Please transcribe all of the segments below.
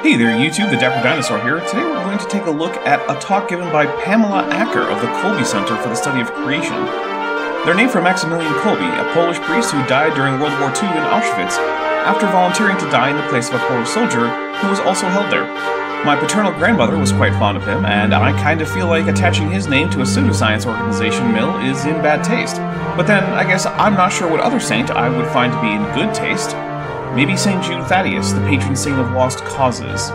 Hey there YouTube, the Dapper Dinosaur here. Today we're going to take a look at a talk given by Pamela Acker of the Kolbe Center for the Study of Creation. They're named for Maximilian Kolbe, a Polish priest who died during World War II in Auschwitz, after volunteering to die in the place of a Polish soldier who was also held there. My paternal grandmother was quite fond of him, and I kind of feel like attaching his name to a pseudoscience organization mill is in bad taste. But then, I guess I'm not sure what other saint I would find to be in good taste. Maybe St. Jude Thaddeus, the patron saint of lost causes.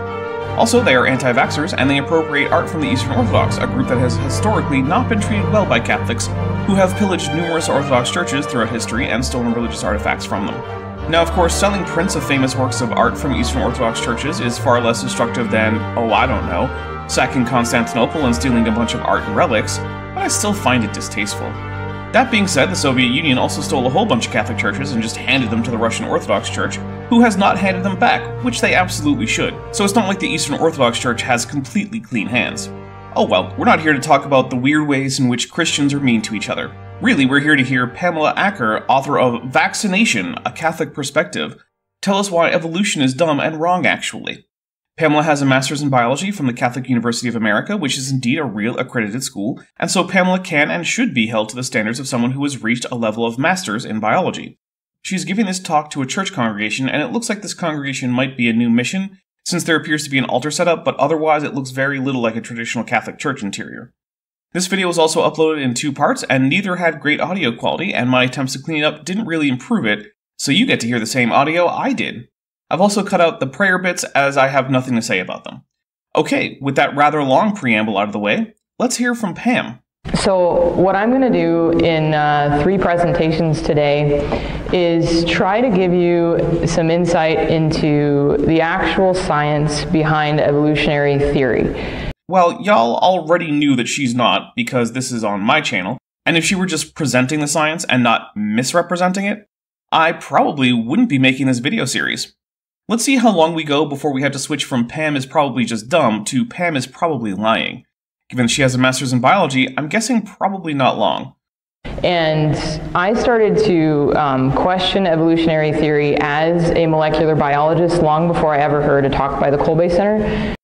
Also, they are anti-vaxxers, and they appropriate art from the Eastern Orthodox, a group that has historically not been treated well by Catholics, who have pillaged numerous Orthodox churches throughout history and stolen religious artifacts from them. Now, of course, selling prints of famous works of art from Eastern Orthodox churches is far less destructive than, oh, I don't know, sacking Constantinople and stealing a bunch of art and relics, but I still find it distasteful. That being said, the Soviet Union also stole a whole bunch of Catholic churches and just handed them to the Russian Orthodox Church, who has not handed them back, which they absolutely should. So it's not like the Eastern Orthodox Church has completely clean hands. Oh well, we're not here to talk about the weird ways in which Christians are mean to each other. Really, we're here to hear Pamela Acker, author of Vaccination, A Catholic Perspective, tell us why evolution is dumb and wrong, actually. Pamela has a master's in biology from the Catholic University of America, which is indeed a real accredited school, and so Pamela can and should be held to the standards of someone who has reached a level of master's in biology. She's giving this talk to a church congregation, and it looks like this congregation might be a new mission, since there appears to be an altar setup, but otherwise it looks very little like a traditional Catholic church interior. This video was also uploaded in 2 parts, and neither had great audio quality, and my attempts to clean it up didn't really improve it, so you get to hear the same audio I did. I've also cut out the prayer bits as I have nothing to say about them. Okay, with that rather long preamble out of the way, let's hear from Pam. So what I'm going to do in 3 presentations today is try to give you some insight into the actual science behind evolutionary theory. Well, y'all already knew that she's not, because this is on my channel, and if she were just presenting the science and not misrepresenting it, I probably wouldn't be making this video series. Let's see how long we go before we have to switch from Pam is probably just dumb to Pam is probably lying. Given she has a master's in biology, I'm guessing probably not long. And I started to question evolutionary theory as a molecular biologist long before I ever heard a talk by the Kolbe Center.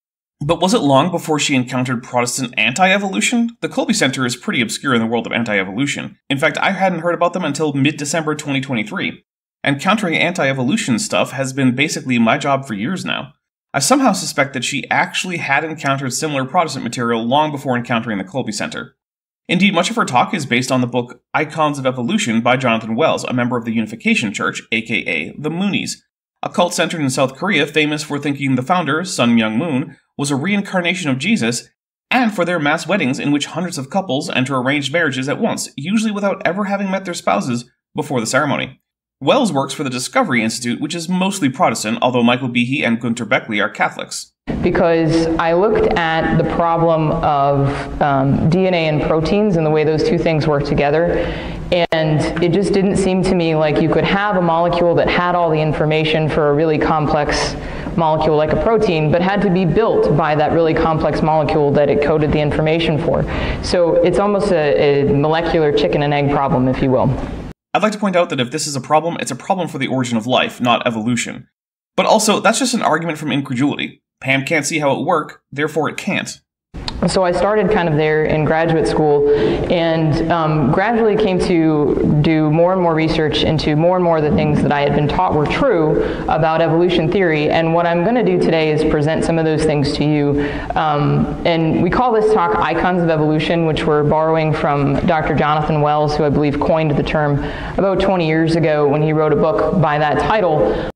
But was it long before she encountered Protestant anti-evolution? The Kolbe Center is pretty obscure in the world of anti-evolution. In fact, I hadn't heard about them until mid-December 2023. And countering anti-evolution stuff has been basically my job for years now. I somehow suspect that she actually had encountered similar Protestant material long before encountering the Kolbe Center. Indeed, much of her talk is based on the book Icons of Evolution by Jonathan Wells, a member of the Unification Church, aka the Moonies, a cult centered in South Korea famous for thinking the founder, Sun Myung Moon, was a reincarnation of Jesus, and for their mass weddings in which hundreds of couples enter arranged marriages at once, usually without ever having met their spouses before the ceremony. Wells works for the Discovery Institute, which is mostly Protestant, although Michael Behe and Gunter Beckley are Catholics. Because I looked at the problem of DNA and proteins and the way those 2 things work together, and it just didn't seem to me like you could have a molecule that had all the information for a really complex molecule like a protein, but had to be built by that really complex molecule that it coded the information for. So it's almost a molecular chicken and egg problem, if you will. I'd like to point out that if this is a problem, it's a problem for the origin of life, not evolution. But also, that's just an argument from incredulity. Pam can't see how it worked, therefore it can't. So I started kind of there in graduate school and gradually came to do more and more research into more and more of the things that I had been taught were true about evolution theory. And what I'm going to do today is present some of those things to you. And we call this talk Icons of Evolution, which we're borrowing from Dr. Jonathan Wells, who I believe coined the term about 20 years ago when he wrote a book by that title.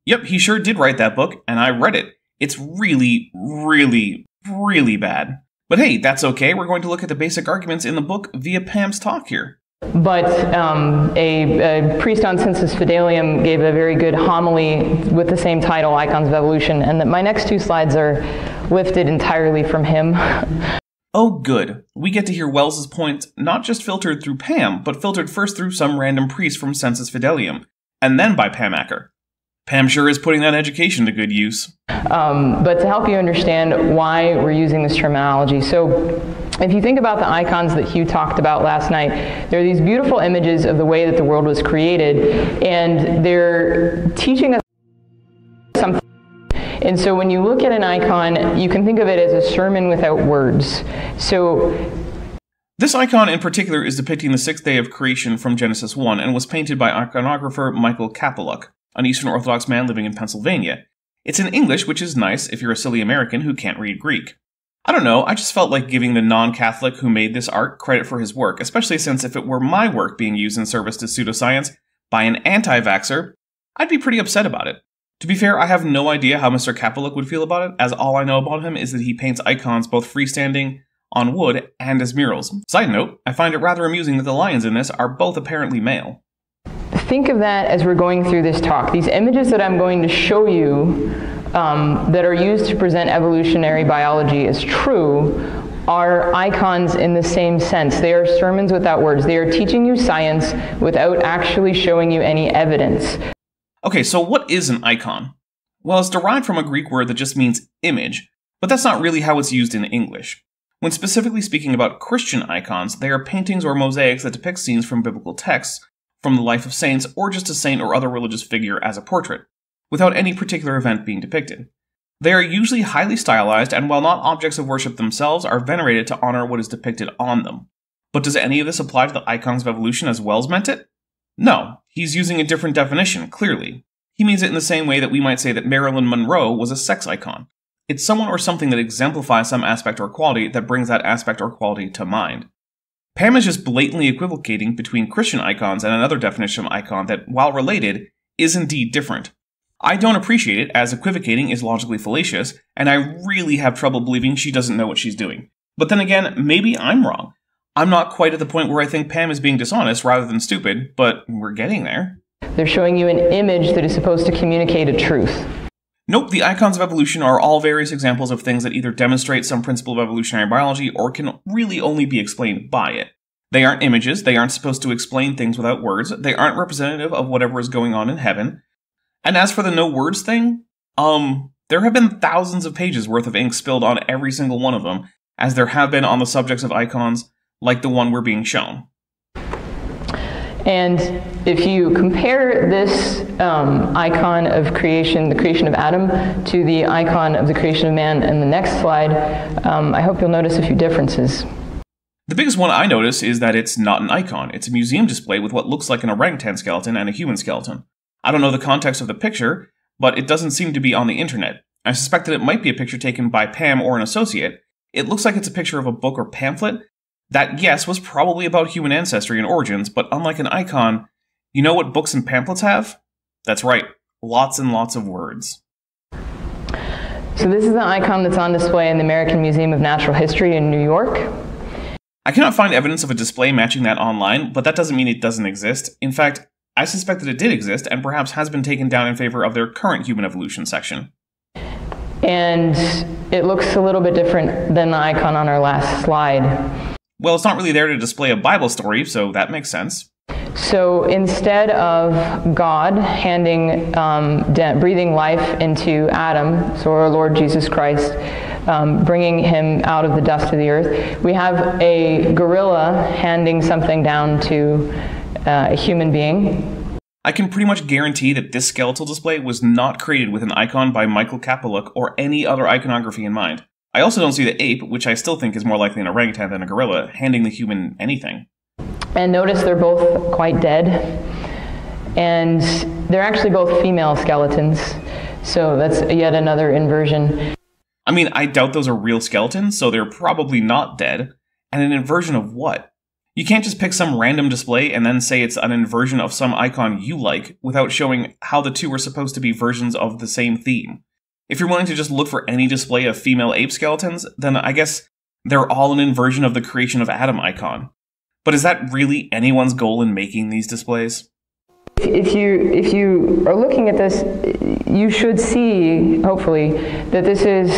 Yep, he sure did write that book, and I read it. It's really, really, really bad. But hey, that's okay. We're going to look at the basic arguments in the book via Pam's talk here. But a priest on Sensus Fidelium gave a very good homily with the same title, Icons of Evolution, and that my next 2 slides are lifted entirely from him. Oh good. We get to hear Wells's point not just filtered through Pam, but filtered first through some random priest from Sensus Fidelium, and then by Pam Acker. Pam sure is putting that education to good use. But to help you understand why we're using this terminology. So if you think about the icons that Hugh talked about last night, there are these beautiful images of the way that the world was created, and they're teaching us something And so when you look at an icon, you can think of it as a sermon without words. So this icon in particular is depicting the sixth day of creation from Genesis 1 and was painted by iconographer Michael Kapeluk, an Eastern Orthodox man living in Pennsylvania. It's in English, which is nice if you're a silly American who can't read Greek. I don't know, I just felt like giving the non-Catholic who made this art credit for his work, especially since if it were my work being used in service to pseudoscience by an anti-vaxxer, I'd be pretty upset about it. To be fair, I have no idea how Mr. Kapeluk would feel about it, as all I know about him is that he paints icons both freestanding, on wood, and as murals. Side note, I find it rather amusing that the lions in this are both apparently male. Think of that as we're going through this talk. These images that I'm going to show you that are used to present evolutionary biology as true are icons in the same sense. They are sermons without words. They are teaching you science without actually showing you any evidence. Okay, so what is an icon? Well, it's derived from a Greek word that just means image, but that's not really how it's used in English. When specifically speaking about Christian icons, they are paintings or mosaics that depict scenes from biblical texts, from the life of saints, or just a saint or other religious figure as a portrait, without any particular event being depicted. They are usually highly stylized, and while not objects of worship themselves, are venerated to honor what is depicted on them. But does any of this apply to the icons of evolution as Wells meant it? No, he's using a different definition, clearly. He means it in the same way that we might say that Marilyn Monroe was a sex icon. It's someone or something that exemplifies some aspect or quality that brings that aspect or quality to mind. Pam is just blatantly equivocating between Christian icons and another definition of icon that, while related, is indeed different. I don't appreciate it, as equivocating is logically fallacious, and I really have trouble believing she doesn't know what she's doing. But then again, maybe I'm wrong. I'm not quite at the point where I think Pam is being dishonest rather than stupid, but we're getting there. They're showing you an image that is supposed to communicate a truth. Nope, the icons of evolution are all various examples of things that either demonstrate some principle of evolutionary biology or can really only be explained by it. They aren't images, they aren't supposed to explain things without words, they aren't representative of whatever is going on in heaven. And as for the no words thing, there have been thousands of pages worth of ink spilled on every single one of them, as there have been on the subjects of icons like the one we're being shown. And if you compare this icon of creation, the creation of Adam, to the icon of the creation of man in the next slide, I hope you'll notice a few differences. The biggest one I notice is that it's not an icon. It's a museum display with what looks like an orangutan skeleton and a human skeleton. I don't know the context of the picture, but it doesn't seem to be on the internet. I suspect that it might be a picture taken by Pam or an associate. It looks like it's a picture of a book or pamphlet that, yes, was probably about human ancestry and origins, but unlike an icon, you know what books and pamphlets have? That's right, lots and lots of words. So this is the icon that's on display in the American Museum of Natural History in New York. I cannot find evidence of a display matching that online, but that doesn't mean it doesn't exist. In fact, I suspect that it did exist and perhaps has been taken down in favor of their current human evolution section. And it looks a little bit different than the icon on our last slide. Well, it's not really there to display a Bible story, so that makes sense. So instead of God handing, breathing life into Adam, so our Lord Jesus Christ, bringing him out of the dust of the earth, we have a gorilla handing something down to a human being. I can pretty much guarantee that this skeletal display was not created with an icon by Michael Kapeluk or any other iconography in mind. I also don't see the ape, which I still think is more likely an orangutan than a gorilla, handing the human anything. And notice they're both quite dead. And they're actually both female skeletons. So that's yet another inversion. I mean, I doubt those are real skeletons, so they're probably not dead. And an inversion of what? You can't just pick some random display and then say it's an inversion of some icon you like without showing how the two are supposed to be versions of the same theme. If you're willing to just look for any display of female ape skeletons, then I guess they're all an inversion of the creation of Adam icon. But is that really anyone's goal in making these displays? If you are looking at this, you should see, hopefully, that this is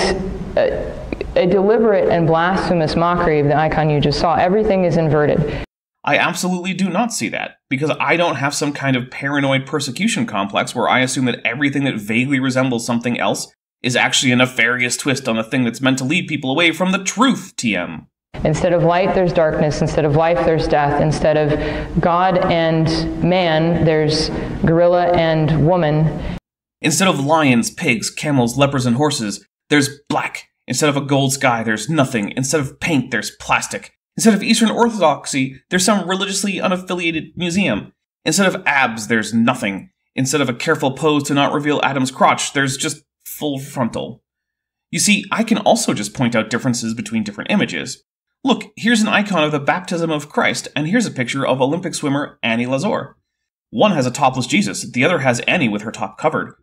a deliberate and blasphemous mockery of the icon you just saw. Everything is inverted. I absolutely do not see that, because I don't have some kind of paranoid persecution complex where I assume that everything that vaguely resembles something else is actually a nefarious twist on the thing that's meant to lead people away from the truth, TM. Instead of light, there's darkness. Instead of life, there's death. Instead of God and man, there's gorilla and woman. Instead of lions, pigs, camels, lepers, and horses, there's black. Instead of a gold sky, there's nothing. Instead of paint, there's plastic. Instead of Eastern Orthodoxy, there's some religiously unaffiliated museum. Instead of abs, there's nothing. Instead of a careful pose to not reveal Adam's crotch, there's just full frontal. You see, I can also just point out differences between different images. Look, here's an icon of the baptism of Christ, and here's a picture of Olympic swimmer Annie Lazor. One has a topless Jesus, the other has Annie with her top covered.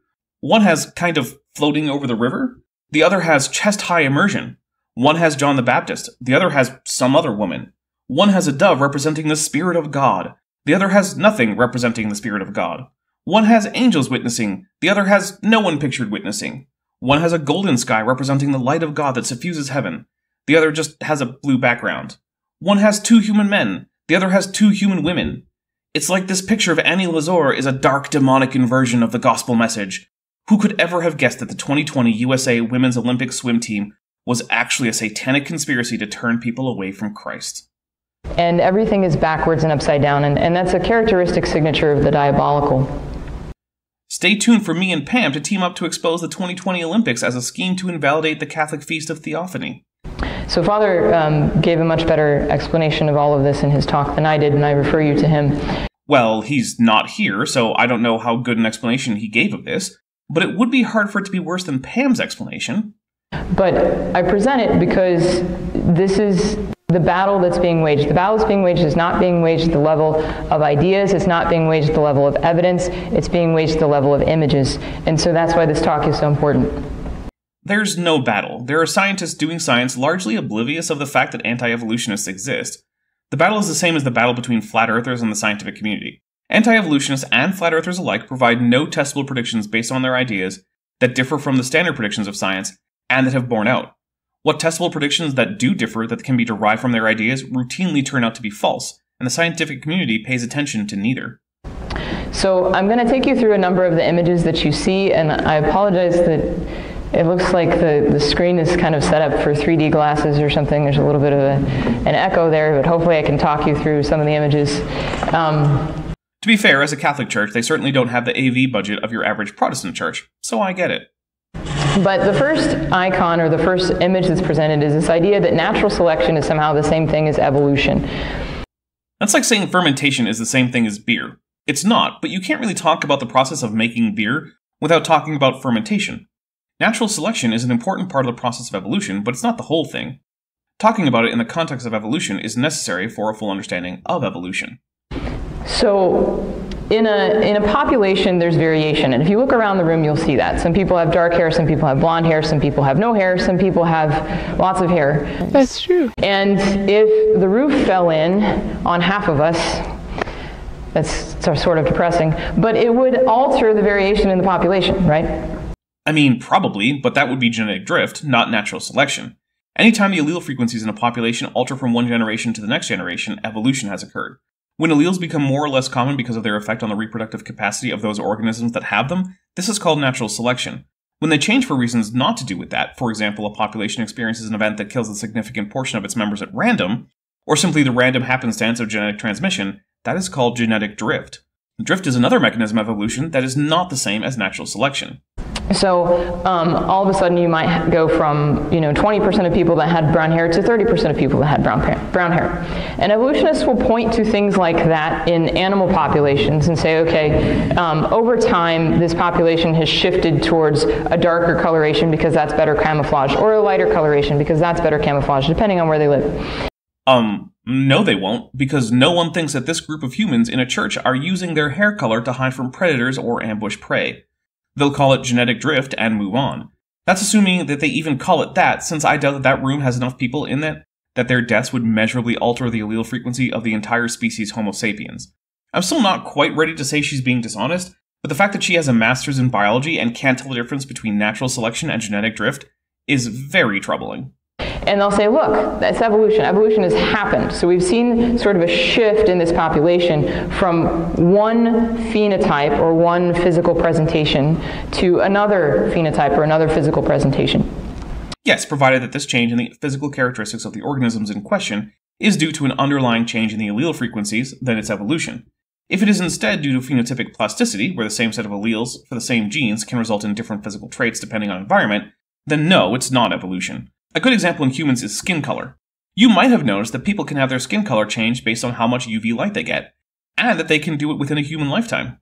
One has kind of floating over the river, the other has chest-high immersion. One has John the Baptist, the other has some other woman. One has a dove representing the Spirit of God, the other has nothing representing the Spirit of God. One has angels witnessing, the other has no one pictured witnessing. One has a golden sky representing the light of God that suffuses heaven, the other just has a blue background. One has two human men, the other has two human women. It's like this picture of Annie Lazor is a dark demonic inversion of the gospel message. Who could ever have guessed that the 2020 USA Women's Olympic Swim Team was actually a satanic conspiracy to turn people away from Christ? And everything is backwards and upside down, and that's a characteristic signature of the diabolical. Stay tuned for me and Pam to team up to expose the 2020 Olympics as a scheme to invalidate the Catholic Feast of Theophany. So Father gave a much better explanation of all of this in his talk than I did, and I refer you to him. Well, he's not here, so I don't know how good an explanation he gave of this, but it would be hard for it to be worse than Pam's explanation. But I present it because this is the battle that's being waged. The battle that's being waged is not being waged at the level of ideas, it's not being waged at the level of evidence, it's being waged at the level of images. And so that's why this talk is so important. There's no battle. There are scientists doing science largely oblivious of the fact that anti-evolutionists exist. The battle is the same as the battle between flat earthers and the scientific community. Anti-evolutionists and flat earthers alike provide no testable predictions based on their ideas that differ from the standard predictions of science and that have borne out. What testable predictions that do differ that can be derived from their ideas routinely turn out to be false, and the scientific community pays attention to neither. So I'm going to take you through a number of the images that you see, and I apologize that it looks like the screen is kind of set up for 3D glasses or something. There's a little bit of an echo there, but hopefully I can talk you through some of the images. To be fair, as a Catholic church, they certainly don't have the AV budget of your average Protestant church, so I get it. But the first icon, or the first image that's presented, is this idea that natural selection is somehow the same thing as evolution. That's like saying fermentation is the same thing as beer. It's not, but you can't really talk about the process of making beer without talking about fermentation. Natural selection is an important part of the process of evolution, but it's not the whole thing. Talking about it in the context of evolution is necessary for a full understanding of evolution. So, in a population, there's variation, and if you look around the room, you'll see that. Some people have dark hair, some people have blonde hair, some people have no hair, some people have lots of hair. That's true. And if the roof fell in on half of us, that's sort of depressing, but it would alter the variation in the population, right? I mean, probably, but that would be genetic drift, not natural selection. Anytime the allele frequencies in a population alter from one generation to the next generation, evolution has occurred. When alleles become more or less common because of their effect on the reproductive capacity of those organisms that have them, this is called natural selection. When they change for reasons not to do with that, for example, a population experiences an event that kills a significant portion of its members at random, or simply the random happenstance of genetic transmission, that is called genetic drift. Drift is another mechanism of evolution that is not the same as natural selection. So all of a sudden you might go from 20% of people that had brown hair to 30% of people that had brown hair. And evolutionists will point to things like that in animal populations and say, okay, over time this population has shifted towards a darker coloration because that's better camouflage, or a lighter coloration because that's better camouflage, depending on where they live. No they won't, because no one thinks that this group of humans in a church are using their hair color to hide from predators or ambush prey. They'll call it genetic drift and move on. That's assuming that they even call it that, since I doubt that that room has enough people in it that their deaths would measurably alter the allele frequency of the entire species Homo sapiens. I'm still not quite ready to say she's being dishonest, but the fact that she has a master's in biology and can't tell the difference between natural selection and genetic drift is very troubling. And they'll say, look, that's evolution. Evolution has happened. So we've seen sort of a shift in this population from one phenotype or one physical presentation to another phenotype or another physical presentation. Yes, provided that this change in the physical characteristics of the organisms in question is due to an underlying change in the allele frequencies, then it's evolution. If it is instead due to phenotypic plasticity, where the same set of alleles for the same genes can result in different physical traits depending on environment, then no, it's not evolution. A good example in humans is skin color. You might have noticed that people can have their skin color changed based on how much UV light they get, and that they can do it within a human lifetime.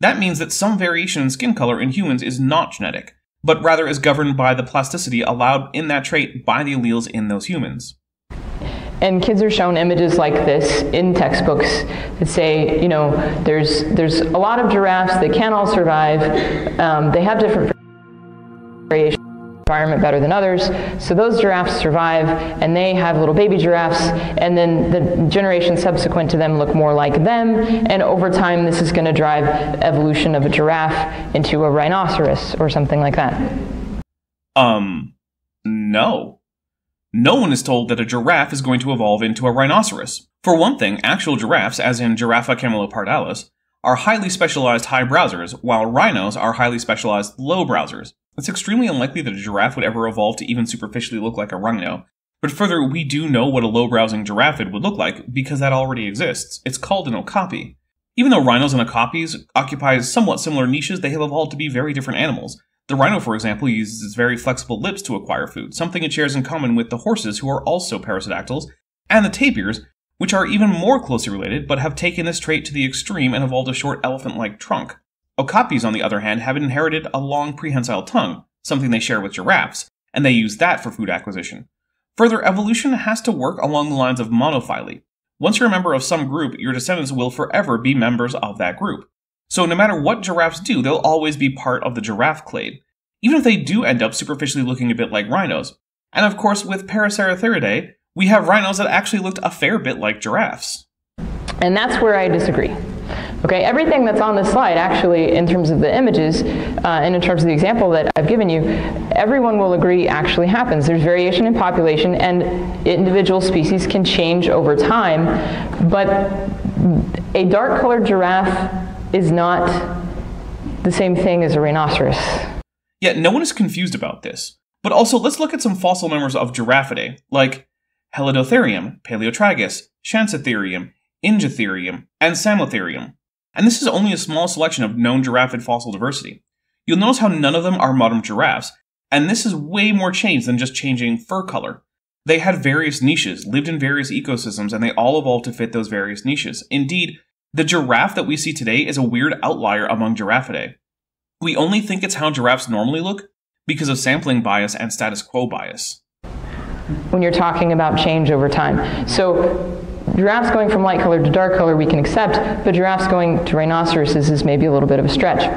That means that some variation in skin color in humans is not genetic, but rather is governed by the plasticity allowed in that trait by the alleles in those humans. And kids are shown images like this in textbooks that say, you know, there's a lot of giraffes, they can't all survive, they have different variations. Environment better than others, so those giraffes survive and they have little baby giraffes, and then the generations subsequent to them look more like them, and over time this is going to drive evolution of a giraffe into a rhinoceros or something like that. No. No one is told that a giraffe is going to evolve into a rhinoceros. For one thing, actual giraffes, as in Giraffa camelopardalis, are highly specialized high browsers, while rhinos are highly specialized low browsers. It's extremely unlikely that a giraffe would ever evolve to even superficially look like a rhino. But further, we do know what a low-browsing giraffid would look like, because that already exists. It's called an okapi. Even though rhinos and okapis occupy somewhat similar niches, they have evolved to be very different animals. The rhino, for example, uses its very flexible lips to acquire food, something it shares in common with the horses, who are also parasitactyls, and the tapirs, which are even more closely related, but have taken this trait to the extreme and evolved a short elephant-like trunk. Okapis, on the other hand, have inherited a long prehensile tongue, something they share with giraffes, and they use that for food acquisition. Further, evolution has to work along the lines of monophyly. Once you're a member of some group, your descendants will forever be members of that group. So no matter what giraffes do, they'll always be part of the giraffe clade, even if they do end up superficially looking a bit like rhinos. And of course, with Paraceratheridae, we have rhinos that actually looked a fair bit like giraffes. And that's where I disagree. Okay, everything that's on this slide, actually, in terms of the images, and in terms of the example that I've given you, everyone will agree actually happens. There's variation in population, and individual species can change over time, but a dark-colored giraffe is not the same thing as a rhinoceros. Yeah, no one is confused about this. But also, let's look at some fossil members of Giraffidae, like Helidotherium, Paleotragus, Chansotherium, Ingotherium, and Samotherium. And this is only a small selection of known giraffid fossil diversity. You'll notice how none of them are modern giraffes, and this is way more change than just changing fur color. They had various niches, lived in various ecosystems, and they all evolved to fit those various niches. Indeed, the giraffe that we see today is a weird outlier among Giraffidae. We only think it's how giraffes normally look because of sampling bias and status quo bias. When you're talking about change over time. So giraffes going from light color to dark color we can accept, but giraffes going to rhinoceroses is maybe a little bit of a stretch.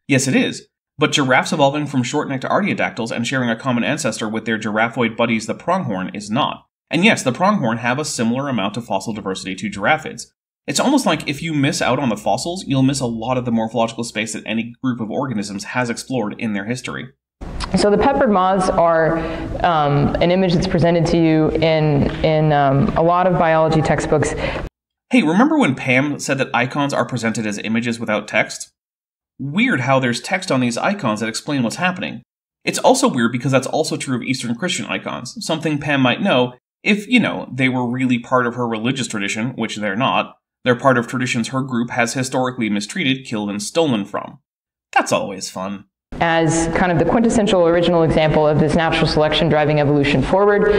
Yes, it is. But giraffes evolving from short-necked artiodactyls and sharing a common ancestor with their giraffoid buddies the pronghorn is not. And yes, the pronghorn have a similar amount of fossil diversity to giraffids. It's almost like if you miss out on the fossils, you'll miss a lot of the morphological space that any group of organisms has explored in their history. So the peppered moths are an image that's presented to you in a lot of biology textbooks. Hey, remember when Pam said that icons are presented as images without text? Weird how there's text on these icons that explain what's happening. It's also weird because that's also true of Eastern Christian icons, something Pam might know if, they were really part of her religious tradition, which they're not. They're part of traditions her group has historically mistreated, killed, and stolen from. That's always fun. As kind of the quintessential original example of this natural selection driving evolution forward.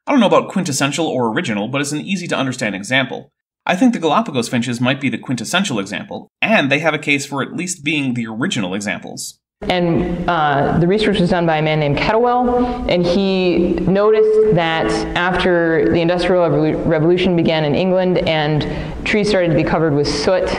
I don't know about quintessential or original, but it's an easy-to-understand example. I think the Galapagos finches might be the quintessential example, and they have a case for at least being the original examples. And the research was done by a man named Kettlewell, and he noticed that after the Industrial Revolution began in England and trees started to be covered with soot,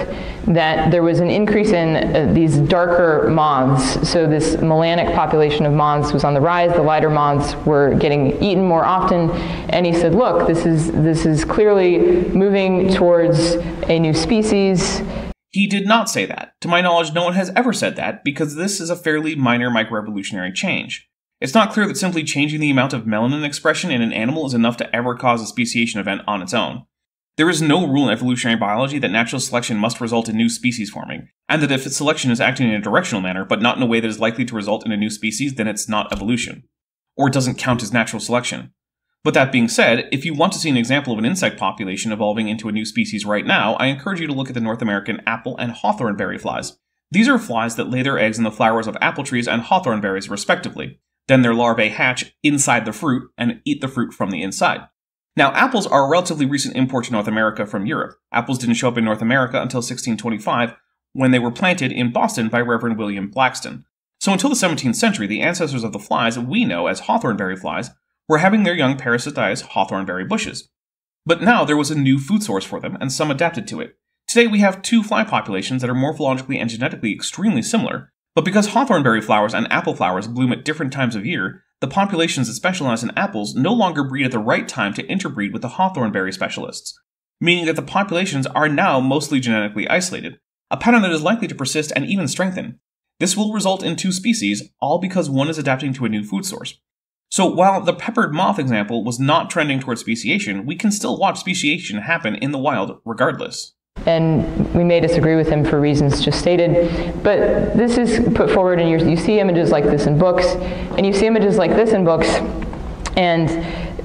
that there was an increase in these darker moths. So this melanic population of moths was on the rise. The lighter moths were getting eaten more often. And he said, look, this is clearly moving towards a new species. He did not say that. To my knowledge, no one has ever said that, because this is a fairly minor microevolutionary change. It's not clear that simply changing the amount of melanin expression in an animal is enough to ever cause a speciation event on its own. There is no rule in evolutionary biology that natural selection must result in new species forming, and that if its selection is acting in a directional manner, but not in a way that is likely to result in a new species, then it's not evolution. Or it doesn't count as natural selection. But that being said, if you want to see an example of an insect population evolving into a new species right now, I encourage you to look at the North American apple and hawthorn berry flies. These are flies that lay their eggs in the flowers of apple trees and hawthorn berries respectively. Then their larvae hatch inside the fruit and eat the fruit from the inside. Now, apples are a relatively recent import to North America from Europe. Apples didn't show up in North America until 1625, when they were planted in Boston by Reverend William Blackstone. So until the 17th century, the ancestors of the flies we know as hawthornberry flies were having their young parasitize hawthornberry bushes. But now there was a new food source for them, and some adapted to it. Today we have two fly populations that are morphologically and genetically extremely similar, but because hawthornberry flowers and apple flowers bloom at different times of year, the populations that specialize in apples no longer breed at the right time to interbreed with the hawthornberry specialists, meaning that the populations are now mostly genetically isolated, a pattern that is likely to persist and even strengthen. This will result in two species, all because one is adapting to a new food source. So while the peppered moth example was not trending towards speciation, we can still watch speciation happen in the wild regardless. And we may disagree with him for reasons just stated, but this is put forward, and you see images like this in books, and you see images like this in books, and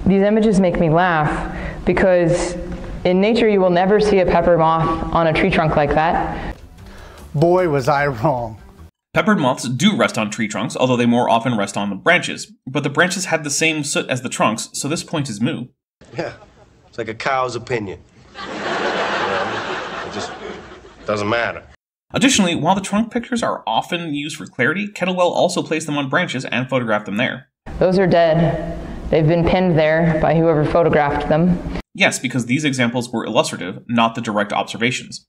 these images make me laugh because in nature you will never see a pepper moth on a tree trunk like that. Boy, was I wrong. Peppered moths do rest on tree trunks, although they more often rest on the branches, but the branches have the same soot as the trunks, so this point is moo. Yeah, it's like a cow's opinion. It just doesn't matter. Additionally, while the trunk pictures are often used for clarity, Kettlewell also placed them on branches and photographed them there. Those are dead. They've been pinned there by whoever photographed them. Yes, because these examples were illustrative, not the direct observations.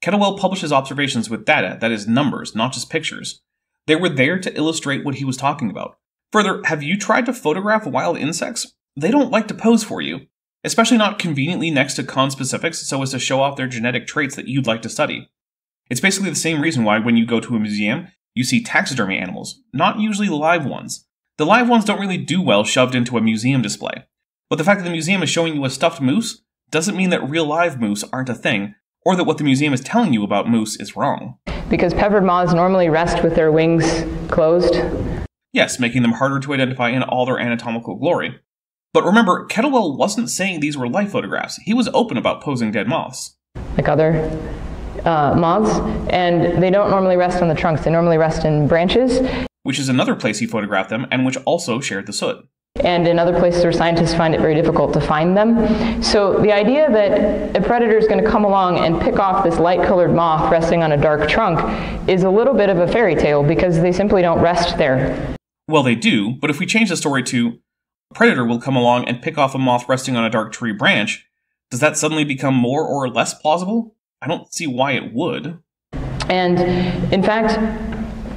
Kettlewell publishes observations with data, that is numbers, not just pictures. They were there to illustrate what he was talking about. Further, have you tried to photograph wild insects? They don't like to pose for you, especially not conveniently next to conspecifics so as to show off their genetic traits that you'd like to study. It's basically the same reason why when you go to a museum, you see taxidermy animals, not usually live ones. The live ones don't really do well shoved into a museum display. But the fact that the museum is showing you a stuffed moose doesn't mean that real live moose aren't a thing, or that what the museum is telling you about moose is wrong. Because peppered moths normally rest with their wings closed? Yes, making them harder to identify in all their anatomical glory. But remember, Kettlewell wasn't saying these were live photographs. He was open about posing dead moths. Like other moths, and they don't normally rest on the trunks. They normally rest in branches. Which is another place he photographed them, and which also shared the soot. And in other places where scientists find it very difficult to find them. So the idea that a predator is going to come along and pick off this light-colored moth resting on a dark trunk is a little bit of a fairy tale, because they simply don't rest there. Well, they do, but if we change the story to a predator will come along and pick off a moth resting on a dark tree branch, does that suddenly become more or less plausible? I don't see why it would. And in fact,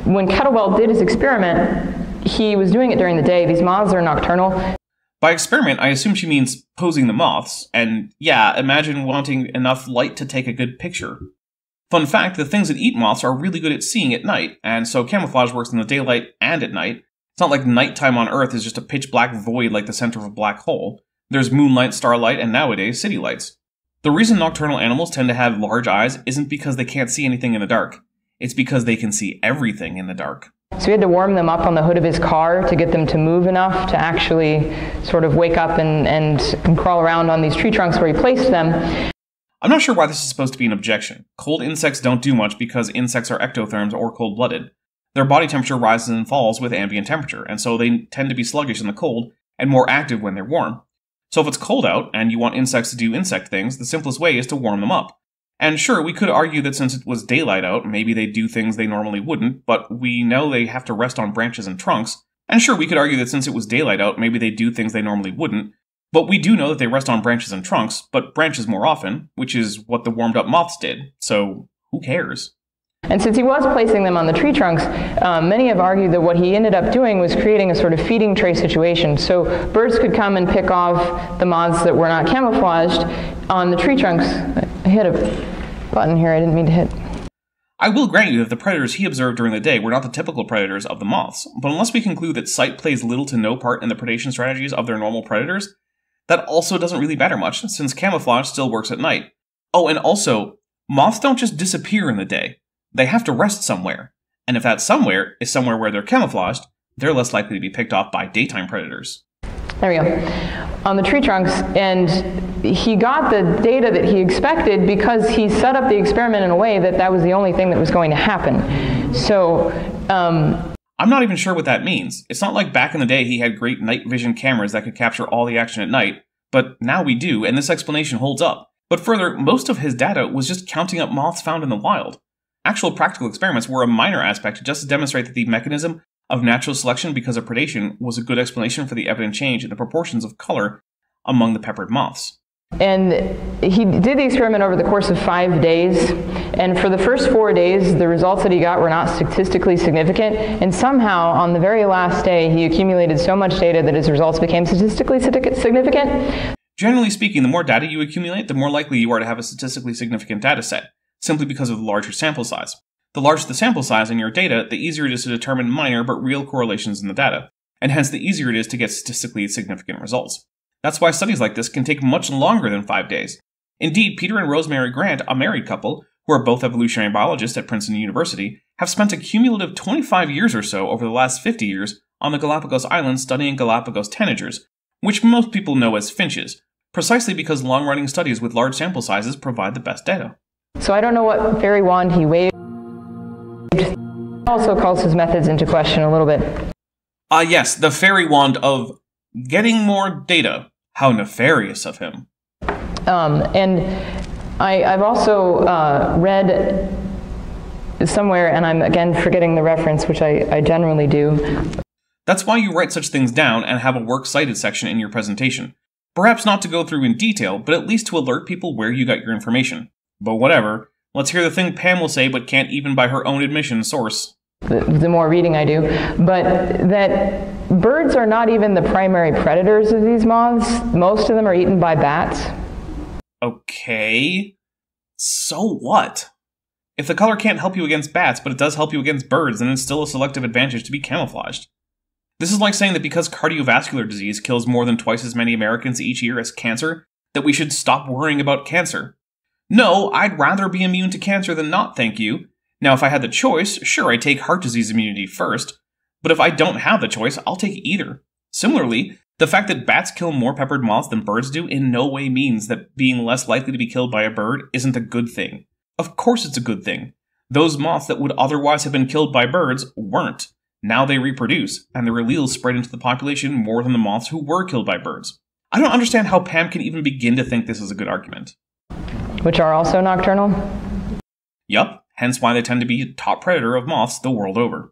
when Kettlewell did his experiment, he was doing it during the day. These moths are nocturnal. By experiment, I assume she means posing the moths, and yeah, imagine wanting enough light to take a good picture. Fun fact, the things that eat moths are really good at seeing at night, and so camouflage works in the daylight and at night. It's not like nighttime on Earth is just a pitch black void like the center of a black hole. There's moonlight, starlight, and nowadays, city lights. The reason nocturnal animals tend to have large eyes isn't because they can't see anything in the dark. It's because they can see everything in the dark. So we had to warm them up on the hood of his car to get them to move enough to actually sort of wake up and crawl around on these tree trunks where he placed them. I'm not sure why this is supposed to be an objection. Cold insects don't do much because insects are ectotherms or cold-blooded. Their body temperature rises and falls with ambient temperature, and so they tend to be sluggish in the cold and more active when they're warm. So if it's cold out and you want insects to do insect things, the simplest way is to warm them up. And sure, we could argue that since it was daylight out, maybe they'd do things they normally wouldn't, but we know they have to rest on branches and trunks. And sure, we could argue that since it was daylight out, maybe they'd do things they normally wouldn't, but we do know that they rest on branches and trunks, but branches more often, which is what the warmed up moths did, so who cares? And since he was placing them on the tree trunks, many have argued that what he ended up doing was creating a sort of feeding tray situation. So birds could come and pick off the moths that were not camouflaged on the tree trunks. I hit a button here I didn't mean to hit. I will grant you that the predators he observed during the day were not the typical predators of the moths, but unless we conclude that sight plays little to no part in the predation strategies of their normal predators, that also doesn't really matter much, since camouflage still works at night. Oh, and also, moths don't just disappear in the day. They have to rest somewhere, and if that somewhere is somewhere where they're camouflaged, they're less likely to be picked off by daytime predators. There we go. on the tree trunks, and he got the data that he expected because he set up the experiment in a way that that was the only thing that was going to happen. So, I'm not even sure what that means. It's not like back in the day he had great night vision cameras that could capture all the action at night, but now we do, and this explanation holds up. But further, most of his data was just counting up moths found in the wild. Actual practical experiments were a minor aspect just to demonstrate that the mechanism of natural selection because of predation was a good explanation for the evident change in the proportions of color among the peppered moths. And he did the experiment over the course of 5 days, and for the first 4 days, the results that he got were not statistically significant, and somehow, on the very last day, he accumulated so much data that his results became statistically significant. Generally speaking, the more data you accumulate, the more likely you are to have a statistically significant data set, simply because of the larger sample size. The larger the sample size in your data, the easier it is to determine minor but real correlations in the data, and hence the easier it is to get statistically significant results. That's why studies like this can take much longer than 5 days. Indeed, Peter and Rosemary Grant, a married couple, who are both evolutionary biologists at Princeton University, have spent a cumulative 25 years or so over the last 50 years on the Galapagos Islands studying Galapagos tanagers, which most people know as finches, precisely because long-running studies with large sample sizes provide the best data. So I don't know what fairy wand he waved. Also calls his methods into question a little bit. Yes, the fairy wand of getting more data. How nefarious of him. And I've also read somewhere, and I'm again forgetting the reference, which I generally do. That's why you write such things down and have a works cited section in your presentation. Perhaps not to go through in detail, but at least to alert people where you got your information. But whatever. Let's hear the thing Pam will say but can't even by her own admission source. The more reading I do, but that birds are not even the primary predators of these moths. Most of them are eaten by bats. Okay. So what? If the color can't help you against bats, but it does help you against birds, then it's still a selective advantage to be camouflaged. This is like saying that because cardiovascular disease kills more than twice as many Americans each year as cancer, that we should stop worrying about cancer. No, I'd rather be immune to cancer than not, thank you. Now, if I had the choice, sure, I'd take heart disease immunity first, but if I don't have the choice, I'll take either. Similarly, the fact that bats kill more peppered moths than birds do in no way means that being less likely to be killed by a bird isn't a good thing. Of course it's a good thing. Those moths that would otherwise have been killed by birds weren't. Now they reproduce, and their alleles spread into the population more than the moths who were killed by birds. I don't understand how Pam can even begin to think this is a good argument. Which are also nocturnal? Yup. Hence why they tend to be a top predator of moths the world over.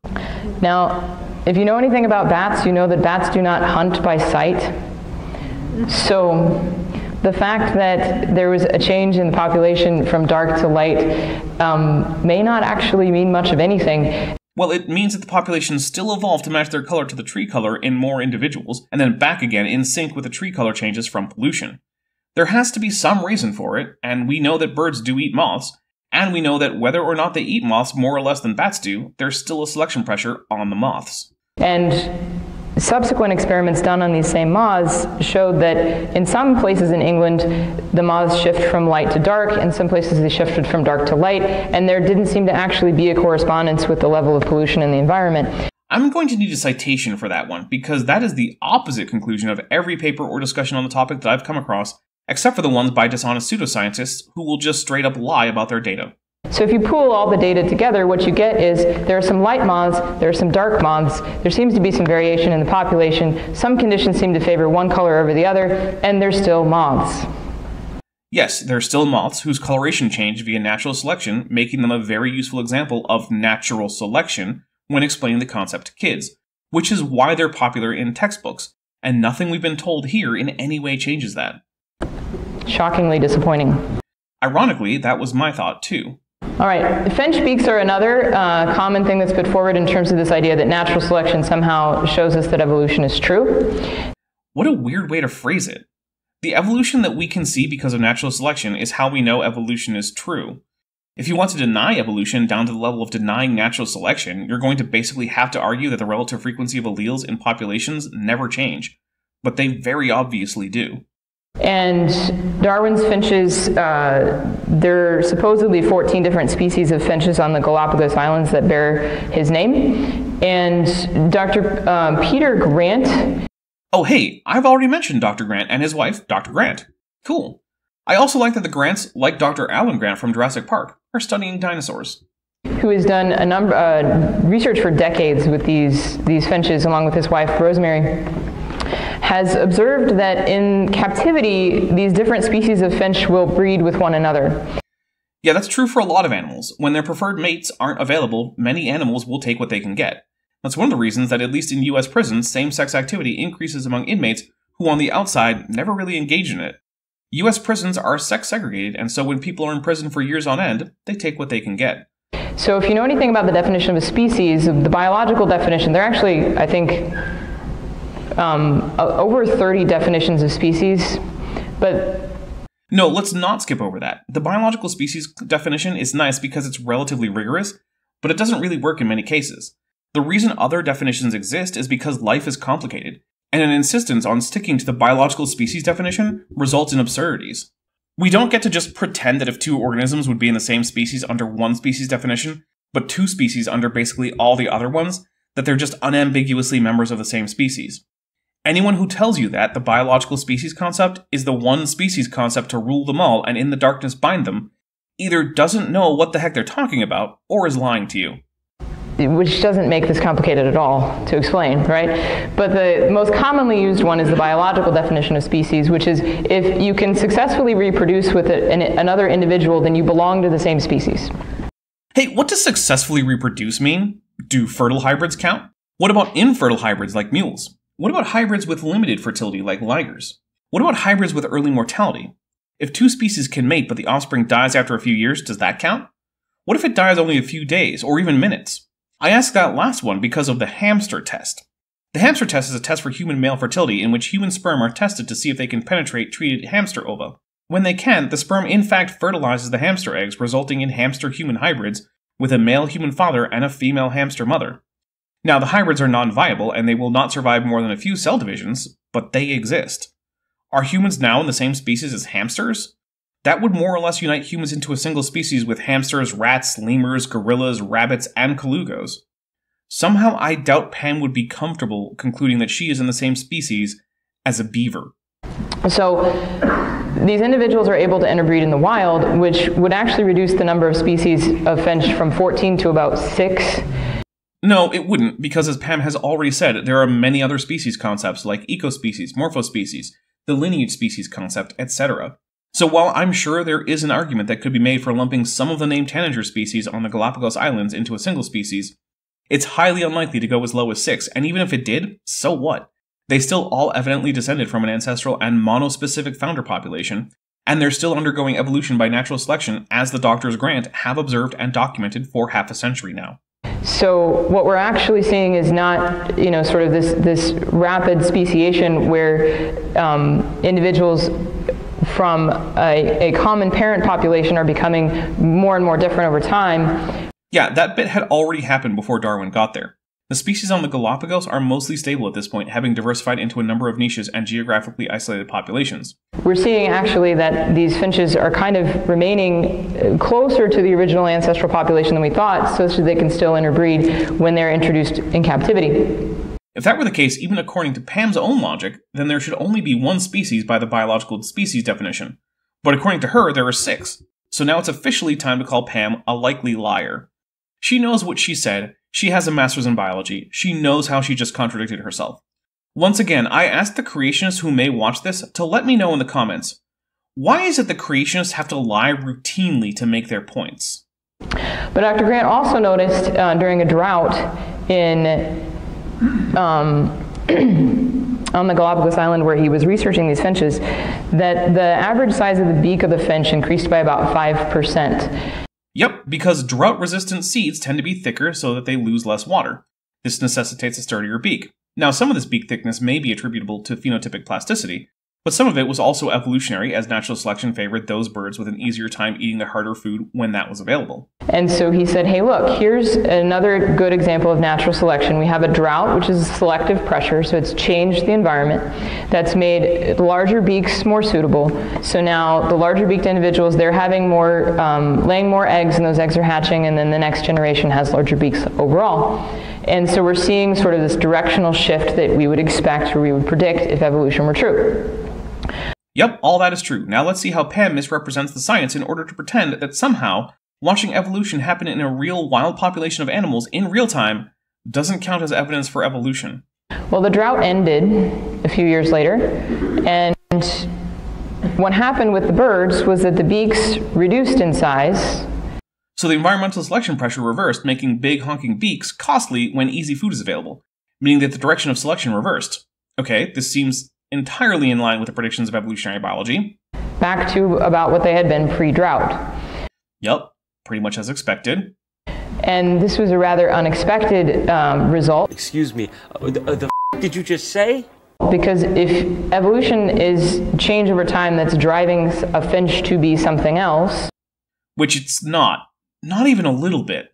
Now, if you know anything about bats, you know that bats do not hunt by sight. So the fact that there was a change in the population from dark to light may not actually mean much of anything. Well, it means that the population still evolved to match their color to the tree color in more individuals, and then back again in sync with the tree color changes from pollution. There has to be some reason for it, and we know that birds do eat moths, and we know that whether or not they eat moths more or less than bats do, there's still a selection pressure on the moths. And subsequent experiments done on these same moths showed that in some places in England, the moths shift from light to dark, in some places they shifted from dark to light, and there didn't seem to actually be a correspondence with the level of pollution in the environment. I'm going to need a citation for that one, because that is the opposite conclusion of every paper or discussion on the topic that I've come across, except for the ones by dishonest pseudoscientists who will just straight up lie about their data. So if you pool all the data together, what you get is there are some light moths, there are some dark moths, there seems to be some variation in the population, some conditions seem to favor one color over the other, and there's still moths. Yes, there are still moths whose coloration changed via natural selection, making them a very useful example of natural selection when explaining the concept to kids, which is why they're popular in textbooks, and nothing we've been told here in any way changes that. Shockingly disappointing. Ironically, that was my thought too. All right, finch beaks are another common thing that's put forward in terms of this idea that natural selection somehow shows us that evolution is true. What a weird way to phrase it. The evolution that we can see because of natural selection is how we know evolution is true. If you want to deny evolution down to the level of denying natural selection, you're going to basically have to argue that the relative frequency of alleles in populations never change. But they very obviously do. And Darwin's finches, there are supposedly 14 different species of finches on the Galapagos Islands that bear his name. And Dr. Peter Grant Oh hey, I've already mentioned Dr. Grant and his wife, Dr. Grant. Cool. I also like that the Grants, like Dr. Alan Grant from Jurassic Park, are studying dinosaurs. Who has done a number research for decades with these finches, along with his wife Rosemary, has observed that in captivity, these different species of finch will breed with one another. Yeah, that's true for a lot of animals. When their preferred mates aren't available, many animals will take what they can get. That's one of the reasons that, at least in US prisons, same-sex activity increases among inmates who on the outside never really engage in it. US prisons are sex segregated, and so when people are in prison for years on end, they take what they can get. So if you know anything about the definition of a species, the biological definition, there are actually, I think, over 30 definitions of species, but... No, let's not skip over that. The biological species definition is nice because it's relatively rigorous, but it doesn't really work in many cases. The reason other definitions exist is because life is complicated, and an insistence on sticking to the biological species definition results in absurdities. We don't get to just pretend that if two organisms would be in the same species under one species definition, but two species under basically all the other ones, that they're just unambiguously members of the same species. Anyone who tells you that the biological species concept is the one species concept to rule them all and in the darkness bind them, either doesn't know what the heck they're talking about, or is lying to you. Which doesn't make this complicated at all to explain, right? But the most commonly used one is the biological definition of species, which is if you can successfully reproduce with another individual, then you belong to the same species. Hey, what does successfully reproduce mean? Do fertile hybrids count? What about infertile hybrids like mules? What about hybrids with limited fertility like ligers? What about hybrids with early mortality? If two species can mate but the offspring dies after a few years, does that count? What if it dies only a few days, or even minutes? I asked that last one because of the hamster test. The hamster test is a test for human male fertility in which human sperm are tested to see if they can penetrate treated hamster ova. When they can, the sperm in fact fertilizes the hamster eggs, resulting in hamster-human hybrids with a male human father and a female hamster mother. Now, the hybrids are non-viable and they will not survive more than a few cell divisions, but they exist. Are humans now in the same species as hamsters? That would more or less unite humans into a single species with hamsters, rats, lemurs, gorillas, rabbits, and colugos. Somehow I doubt Pam would be comfortable concluding that she is in the same species as a beaver. So these individuals are able to interbreed in the wild, which would actually reduce the number of species of finch from 14 to about 6. No, it wouldn't, because as Pam has already said, there are many other species concepts like ecospecies, morphospecies, the lineage species concept, etc. So while I'm sure there is an argument that could be made for lumping some of the named tanager species on the Galapagos Islands into a single species, it's highly unlikely to go as low as 6, and even if it did, so what? They still all evidently descended from an ancestral and monospecific founder population, and they're still undergoing evolution by natural selection as the Doctors Grant have observed and documented for half a century now. So what we're actually seeing is not, sort of this rapid speciation where individuals from a common parent population are becoming more and more different over time. Yeah, that bit had already happened before Darwin got there. The species on the Galapagos are mostly stable at this point, having diversified into a number of niches and geographically isolated populations. We're seeing actually that these finches are kind of remaining closer to the original ancestral population than we thought, so that they can still interbreed when they're introduced in captivity. If that were the case, even according to Pam's own logic, then there should only be one species by the biological species definition. But according to her, there are 6. So now it's officially time to call Pam a likely liar. She knows what she said, she has a master's in biology, she knows how she just contradicted herself. Once again, I asked the creationists who may watch this to let me know in the comments, why is it the creationists have to lie routinely to make their points? But Dr. Grant also noticed during a drought on the Galapagos Island where he was researching these finches, that the average size of the beak of the finch increased by about 5%. Yep, because drought-resistant seeds tend to be thicker so that they lose less water. This necessitates a sturdier beak. Now, some of this beak thickness may be attributable to phenotypic plasticity, but some of it was also evolutionary, as natural selection favored those birds with an easier time eating the harder food when that was available. And so he said, hey look, here's another good example of natural selection. We have a drought, which is selective pressure, so it's changed the environment. That's made larger beaks more suitable. So now the larger beaked individuals, they're having more, laying more eggs, and those eggs are hatching, and then the next generation has larger beaks overall. And so we're seeing sort of this directional shift that we would expect, or we would predict, if evolution were true. Yep, all that is true. Now let's see how Pam misrepresents the science in order to pretend that somehow watching evolution happen in a real wild population of animals in real time doesn't count as evidence for evolution. Well, the drought ended a few years later, and what happened with the birds was that the beaks reduced in size. So the environmental selection pressure reversed, making big honking beaks costly when easy food is available, meaning that the direction of selection reversed. Okay, this seems entirely in line with the predictions of evolutionary biology. Back to about what they had been pre-drought. Yep, pretty much as expected. And this was a rather unexpected result. Excuse me, the did you just say? Because if evolution is change over time that's driving a finch to be something else, which it's not even a little bit,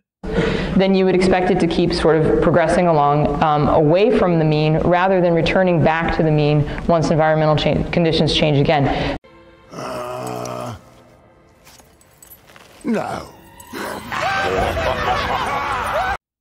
then you would expect it to keep sort of progressing along away from the mean rather than returning back to the mean once environmental conditions change again. No.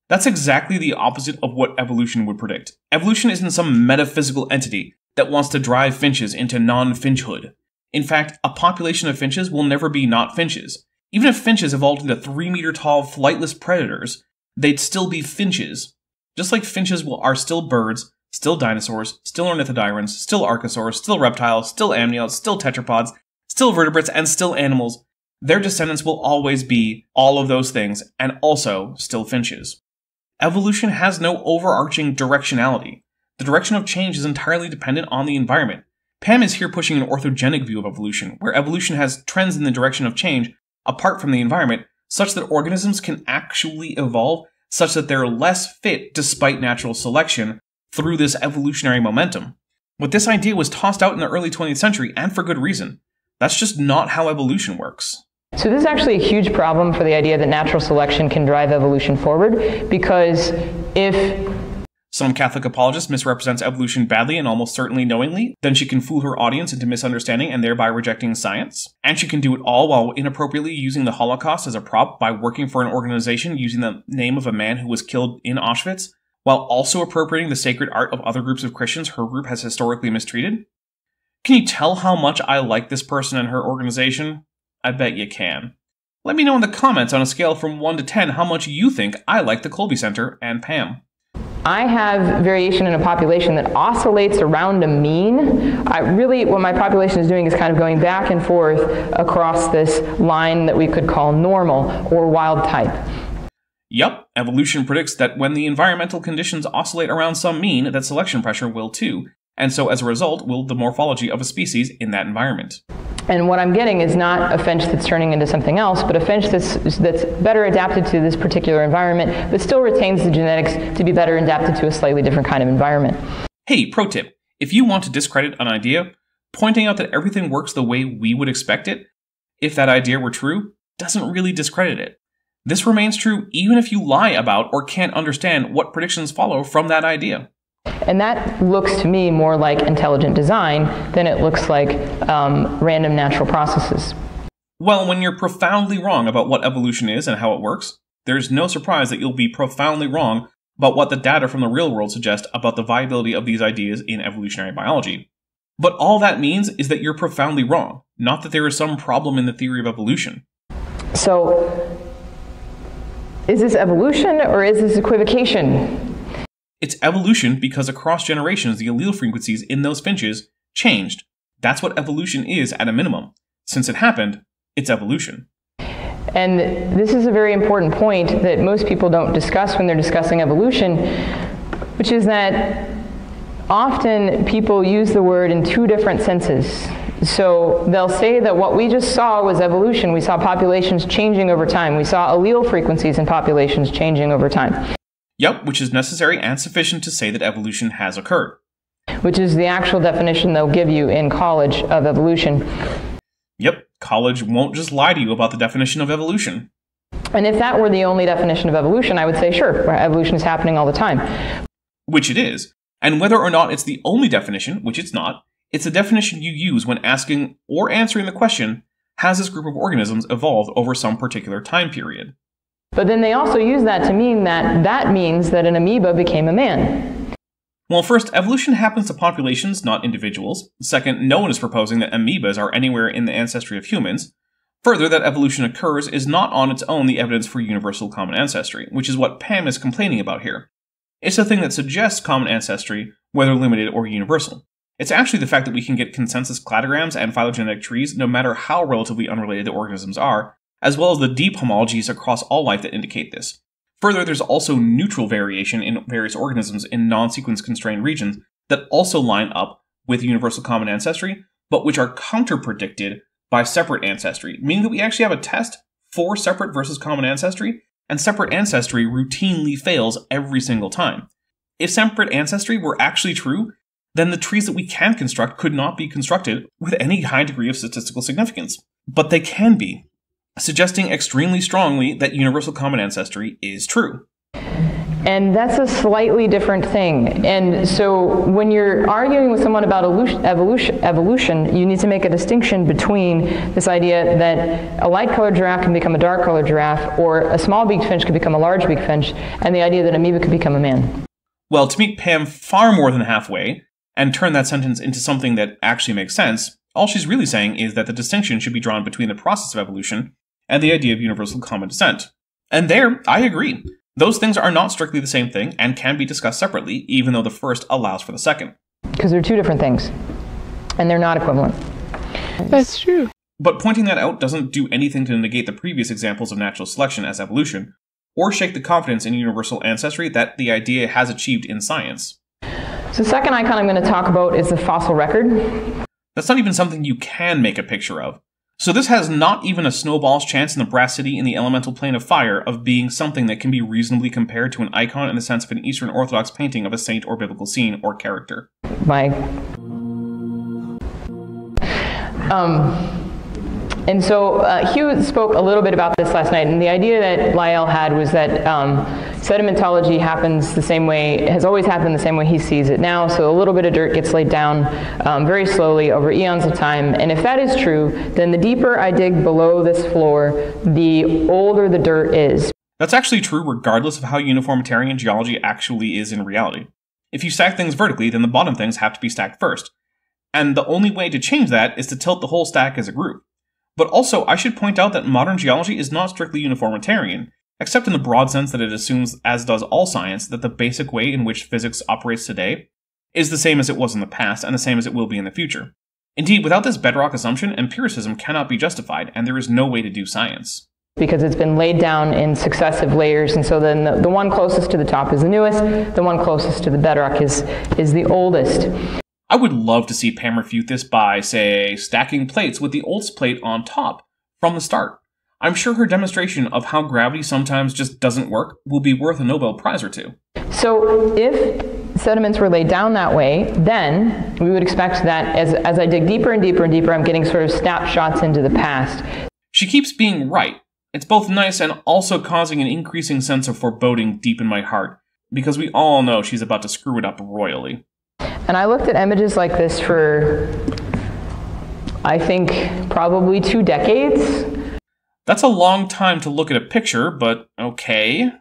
That's exactly the opposite of what evolution would predict. Evolution isn't some metaphysical entity that wants to drive finches into non-finchhood. In fact, a population of finches will never be not finches. Even if finches evolved into 3-meter-tall flightless predators, they'd still be finches. Just like finches are still birds, still dinosaurs, still ornithodyrans, still archosaurs, still reptiles, still amniotes, still tetrapods, still vertebrates, and still animals, their descendants will always be all of those things, and also still finches. Evolution has no overarching directionality. The direction of change is entirely dependent on the environment. Pam is here pushing an orthogenic view of evolution, where evolution has trends in the direction of change apart from the environment, such that organisms can actually evolve such that they're less fit despite natural selection through this evolutionary momentum. But this idea was tossed out in the early 20th century, and for good reason. That's just not how evolution works. So this is actually a huge problem for the idea that natural selection can drive evolution forward, because if some Catholic apologist misrepresents evolution badly and almost certainly knowingly, then she can fool her audience into misunderstanding and thereby rejecting science. And she can do it all while inappropriately using the Holocaust as a prop by working for an organization using the name of a man who was killed in Auschwitz, while also appropriating the sacred art of other groups of Christians her group has historically mistreated. Can you tell how much I like this person and her organization? I bet you can. Let me know in the comments on a scale from 1 to 10 how much you think I like the Colby Center and Pam. I have variation in a population that oscillates around a mean. What my population is doing is kind of going back and forth across this line that we could call normal or wild type. Yup, evolution predicts that when the environmental conditions oscillate around some mean, that selection pressure will too, and so as a result will the morphology of a species in that environment. And what I'm getting is not a finch that's turning into something else, but a finch that's better adapted to this particular environment, but still retains the genetics to be better adapted to a slightly different kind of environment. Hey, pro tip. If you want to discredit an idea, pointing out that everything works the way we would expect it, if that idea were true, doesn't really discredit it. This remains true even if you lie about or can't understand what predictions follow from that idea. And that looks to me more like intelligent design than it looks like random natural processes. Well, when you're profoundly wrong about what evolution is and how it works, there's no surprise that you'll be profoundly wrong about what the data from the real world suggest about the viability of these ideas in evolutionary biology. But all that means is that you're profoundly wrong, not that there is some problem in the theory of evolution. So, is this evolution or is this equivocation? It's evolution because across generations the allele frequencies in those finches changed. That's what evolution is at a minimum. Since it happened, it's evolution. And this is a very important point that most people don't discuss when they're discussing evolution, which is that often people use the word in two different senses. So they'll say that what we just saw was evolution. We saw populations changing over time. We saw allele frequencies in populations changing over time. Yep, which is necessary and sufficient to say that evolution has occurred. Which is the actual definition they'll give you in college of evolution. Yep, college won't just lie to you about the definition of evolution. And if that were the only definition of evolution, I would say, sure, evolution is happening all the time. Which it is. And whether or not it's the only definition, which it's not, it's a definition you use when asking or answering the question, has this group of organisms evolved over some particular time period? But then they also use that to mean that that means that an amoeba became a man. Well, first, evolution happens to populations, not individuals. Second, no one is proposing that amoebas are anywhere in the ancestry of humans. Further, that evolution occurs is not on its own the evidence for universal common ancestry, which is what Pam is complaining about here. It's a thing that suggests common ancestry, whether limited or universal. It's actually the fact that we can get consensus cladograms and phylogenetic trees no matter how relatively unrelated the organisms are, as well as the deep homologies across all life that indicate this. Further, there's also neutral variation in various organisms in non-sequence constrained regions that also line up with universal common ancestry, but which are counter-predicted by separate ancestry, meaning that we actually have a test for separate versus common ancestry, and separate ancestry routinely fails every single time. If separate ancestry were actually true, then the trees that we can construct could not be constructed with any high degree of statistical significance. But they can be, suggesting extremely strongly that universal common ancestry is true. And that's a slightly different thing. And so when you're arguing with someone about evolution, you need to make a distinction between this idea that a light-colored giraffe can become a dark-colored giraffe, or a small-beaked finch could become a large-beaked finch, and the idea that an amoeba could become a man. Well, to meet Pam far more than halfway, and turn that sentence into something that actually makes sense, all she's really saying is that the distinction should be drawn between the process of evolution and the idea of universal common descent. And there, I agree. Those things are not strictly the same thing and can be discussed separately, even though the first allows for the second. Because they're two different things, and they're not equivalent. That's true. But pointing that out doesn't do anything to negate the previous examples of natural selection as evolution, or shake the confidence in universal ancestry that the idea has achieved in science. So the second icon I'm going to talk about is the fossil record. That's not even something you can make a picture of. So this has not even a snowball's chance in the brass city in the elemental plane of fire of being something that can be reasonably compared to an icon in the sense of an Eastern Orthodox painting of a saint or biblical scene or character. And so Hugh spoke a little bit about this last night, and the idea that Lyell had was that sedimentology happens the same way, has always happened the same way he sees it now, so a little bit of dirt gets laid down very slowly over eons of time, and if that is true, then the deeper I dig below this floor, the older the dirt is. That's actually true regardless of how uniformitarian geology actually is in reality. If you stack things vertically, then the bottom things have to be stacked first, and the only way to change that is to tilt the whole stack as a group. But also, I should point out that modern geology is not strictly uniformitarian, except in the broad sense that it assumes, as does all science, that the basic way in which physics operates today is the same as it was in the past and the same as it will be in the future. Indeed, without this bedrock assumption, empiricism cannot be justified, and there is no way to do science. Because it's been laid down in successive layers, and so then the one closest to the top is the newest, the one closest to the bedrock is the oldest. I would love to see Pam refute this by, say, stacking plates with the oldest plate on top from the start. I'm sure her demonstration of how gravity sometimes just doesn't work will be worth a Nobel Prize or two. So if sediments were laid down that way, then we would expect that as I dig deeper and deeper and deeper, I'm getting sort of snapshots into the past. She keeps being right. It's both nice and also causing an increasing sense of foreboding deep in my heart, because we all know she's about to screw it up royally. And I looked at images like this for, I think, probably 2 decades. That's a long time to look at a picture, but okay.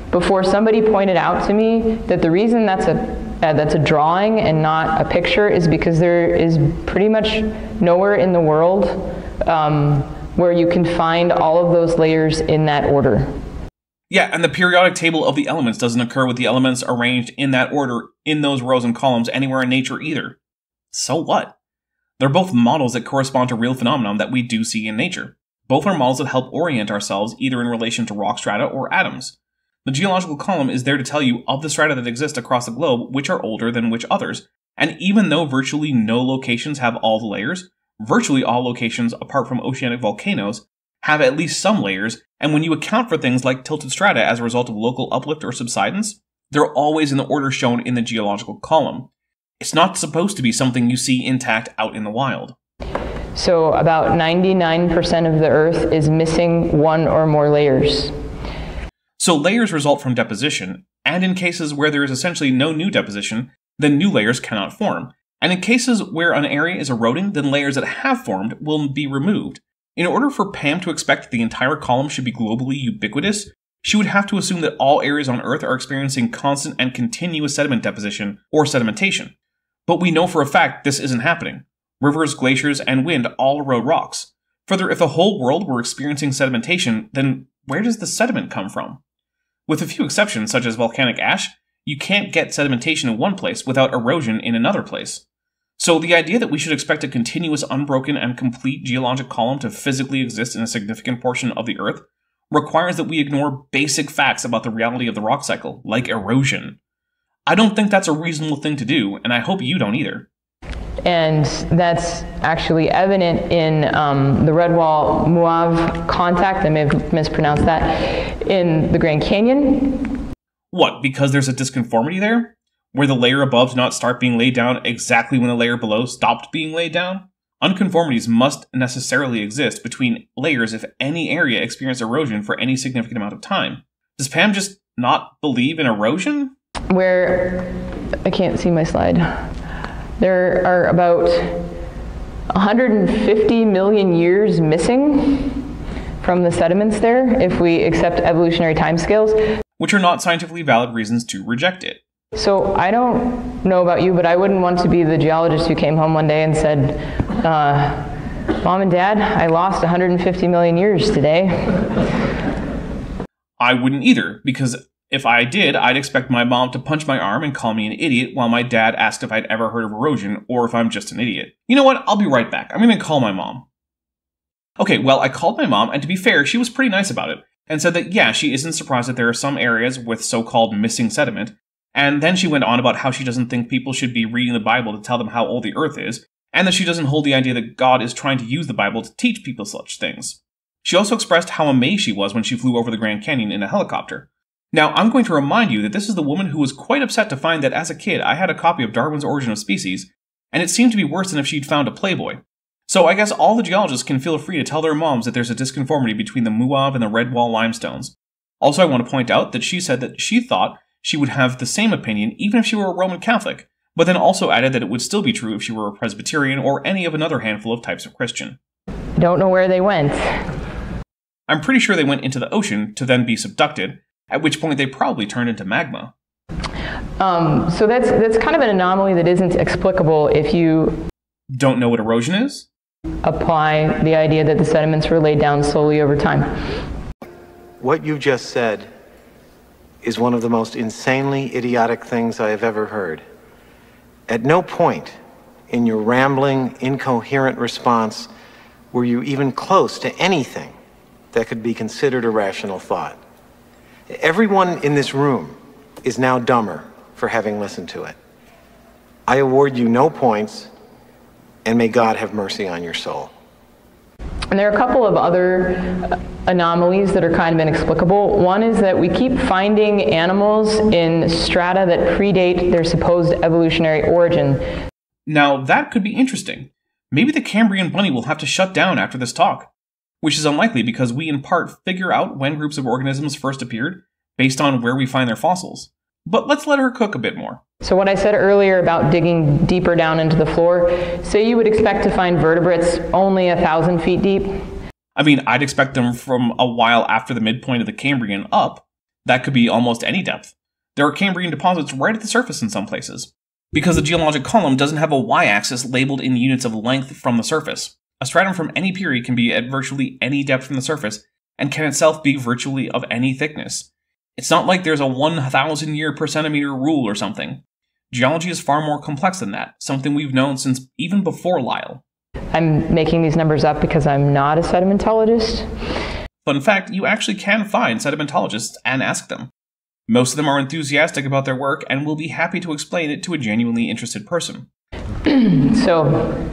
Before somebody pointed out to me that the reason that's a drawing and not a picture is because there is pretty much nowhere in the world where you can find all of those layers in that order. Yeah, and the periodic table of the elements doesn't occur with the elements arranged in that order in those rows and columns anywhere in nature either. So what? They're both models that correspond to real phenomena that we do see in nature. Both are models that help orient ourselves either in relation to rock strata or atoms. The geological column is there to tell you of the strata that exist across the globe which are older than which others, and even though virtually no locations have all the layers, virtually all locations apart from oceanic volcanoes have at least some layers, and when you account for things like tilted strata as a result of local uplift or subsidence, they're always in the order shown in the geological column. It's not supposed to be something you see intact out in the wild. So about 99% of the Earth is missing one or more layers. So layers result from deposition, and in cases where there is essentially no new deposition, then new layers cannot form. And in cases where an area is eroding, then layers that have formed will be removed. In order for Pam to expect that the entire column should be globally ubiquitous, she would have to assume that all areas on Earth are experiencing constant and continuous sediment deposition, or sedimentation. But we know for a fact this isn't happening. Rivers, glaciers, and wind all erode rocks. Further, if the whole world were experiencing sedimentation, then where does the sediment come from? With a few exceptions, such as volcanic ash, you can't get sedimentation in one place without erosion in another place. So the idea that we should expect a continuous, unbroken, and complete geologic column to physically exist in a significant portion of the Earth requires that we ignore basic facts about the reality of the rock cycle, like erosion. I don't think that's a reasonable thing to do, and I hope you don't either. And that's actually evident in the Redwall Muave contact, I may have mispronounced that, in the Grand Canyon. What, because there's a disconformity there? Where the layer above did not start being laid down exactly when the layer below stopped being laid down? Unconformities must necessarily exist between layers if any area experienced erosion for any significant amount of time. Does Pam just not believe in erosion? Where, I can't see my slide, there are about 150 million years missing from the sediments there if we accept evolutionary timescales. Which are not scientifically valid reasons to reject it. So I don't know about you, but I wouldn't want to be the geologist who came home one day and said, Mom and Dad, I lost 150 million years today. I wouldn't either, because if I did, I'd expect my mom to punch my arm and call me an idiot while my dad asked if I'd ever heard of erosion or if I'm just an idiot. You know what? I'll be right back. I'm going to call my mom. Okay, well, I called my mom, and to be fair, she was pretty nice about it, and said that, yeah, she isn't surprised that there are some areas with so-called missing sediment, and then she went on about how she doesn't think people should be reading the Bible to tell them how old the Earth is, and that she doesn't hold the idea that God is trying to use the Bible to teach people such things. She also expressed how amazed she was when she flew over the Grand Canyon in a helicopter. Now, I'm going to remind you that this is the woman who was quite upset to find that as a kid I had a copy of Darwin's Origin of Species, and it seemed to be worse than if she'd found a Playboy. So I guess all the geologists can feel free to tell their moms that there's a disconformity between the Muave and the Redwall limestones. Also, I want to point out that she said that she thought she would have the same opinion even if she were a Roman Catholic, but then also added that it would still be true if she were a Presbyterian or any of another handful of types of Christian. Don't know where they went. I'm pretty sure they went into the ocean to then be subducted, at which point they probably turned into magma. So that's kind of an anomaly that isn't explicable if you don't know what erosion is? Apply the idea that the sediments were laid down slowly over time. What you just said is one of the most insanely idiotic things I have ever heard. At no point in your rambling, incoherent response were you even close to anything that could be considered a rational thought. Everyone in this room is now dumber for having listened to it. I award you no points, and may God have mercy on your soul. And there are a couple of other anomalies that are kind of inexplicable. One is that we keep finding animals in strata that predate their supposed evolutionary origin. Now, that could be interesting. Maybe the Cambrian bunny will have to shut down after this talk, which is unlikely because we in part figure out when groups of organisms first appeared based on where we find their fossils. But let's let her cook a bit more. So what I said earlier about digging deeper down into the floor, say you would expect to find vertebrates only 1,000 feet deep. I mean, I'd expect them from a while after the midpoint of the Cambrian up. That could be almost any depth. There are Cambrian deposits right at the surface in some places, because the geologic column doesn't have a y-axis labeled in units of length from the surface. A stratum from any period can be at virtually any depth from the surface, and can itself be virtually of any thickness. It's not like there's a 1,000 year per centimeter rule or something. Geology is far more complex than that, something we've known since even before Lyell. I'm making these numbers up because I'm not a sedimentologist. Fun fact, you actually can find sedimentologists and ask them. Most of them are enthusiastic about their work and will be happy to explain it to a genuinely interested person. So,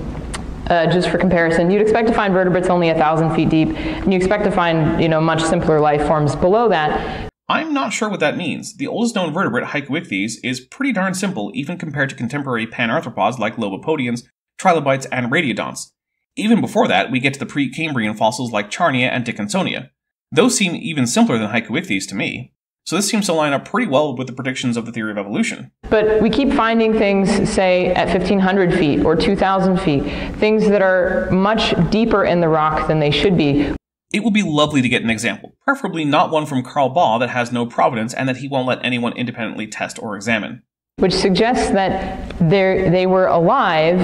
just for comparison, you'd expect to find vertebrates only 1,000 feet deep, and you expect to find, much simpler life forms below that. I'm not sure what that means. The oldest known vertebrate, Hycoichthyes, is pretty darn simple even compared to contemporary panarthropods like lobopodians, trilobites, and radiodonts. Even before that, we get to the pre-Cambrian fossils like Charnia and Dickinsonia. Those seem even simpler than Hycoichthyes to me. So this seems to line up pretty well with the predictions of the theory of evolution. But we keep finding things, say, at 1,500 feet or 2,000 feet, things that are much deeper in the rock than they should be. It would be lovely to get an example, preferably not one from Carl Baugh that has no provenance and that he won't let anyone independently test or examine. Which suggests that they were alive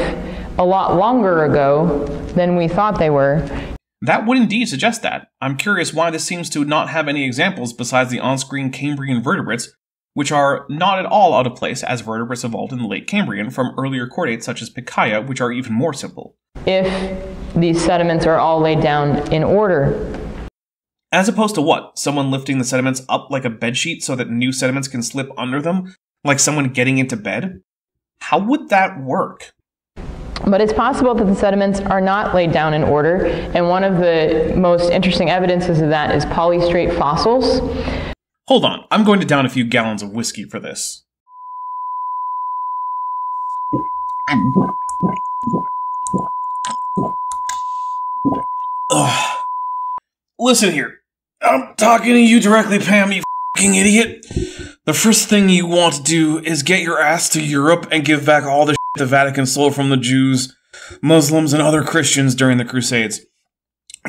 a lot longer ago than we thought they were. That would indeed suggest that. I'm curious why this seems to not have any examples besides the on-screen Cambrian vertebrates, which are not at all out of place as vertebrates evolved in the late Cambrian from earlier chordates such as Pikaia, which are even more simple. If these sediments are all laid down in order. As opposed to what? Someone lifting the sediments up like a bedsheet so that new sediments can slip under them? Like someone getting into bed? How would that work? But it's possible that the sediments are not laid down in order, and one of the most interesting evidences of that is polystrate fossils. Hold on, I'm going to down a few gallons of whiskey for this. Ugh. Listen here, I'm talking to you directly, Pam, you f***ing idiot. The first thing you want to do is get your ass to Europe and give back all the the Vatican stole from the Jews, Muslims, and other Christians during the Crusades.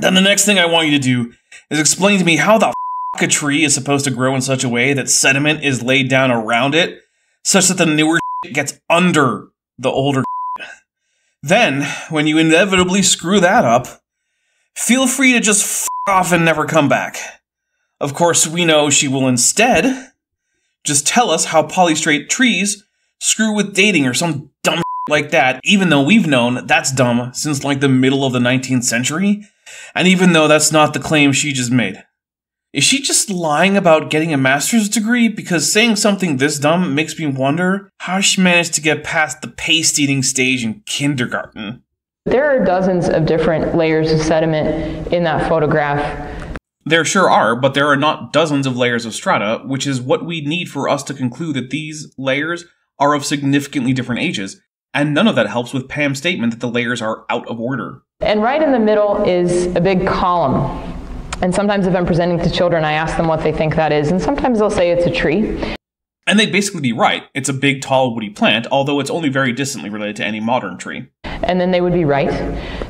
Then the next thing I want you to do is explain to me how the f*** a tree is supposed to grow in such a way that sediment is laid down around it, such that the newer gets under the older. Then, when you inevitably screw that up, feel free to just f*** off and never come back. Of course, we know she will instead just tell us how polystrate trees screw with dating or some dumb like that, even though we've known that's dumb since like the middle of the 19th century, and even though that's not the claim she just made. Is she just lying about getting a master's degree? Because saying something this dumb makes me wonder how she managed to get past the paste-eating stage in kindergarten. There are dozens of different layers of sediment in that photograph. There sure are, but there are not dozens of layers of strata, which is what we need for us to conclude that these layers are of significantly different ages, and none of that helps with Pam's statement that the layers are out of order. And right in the middle is a big column. And sometimes if I'm presenting to children, I ask them what they think that is, and sometimes they'll say it's a tree. And they'd basically be right. It's a big, tall, woody plant, although it's only very distantly related to any modern tree. And then they would be right.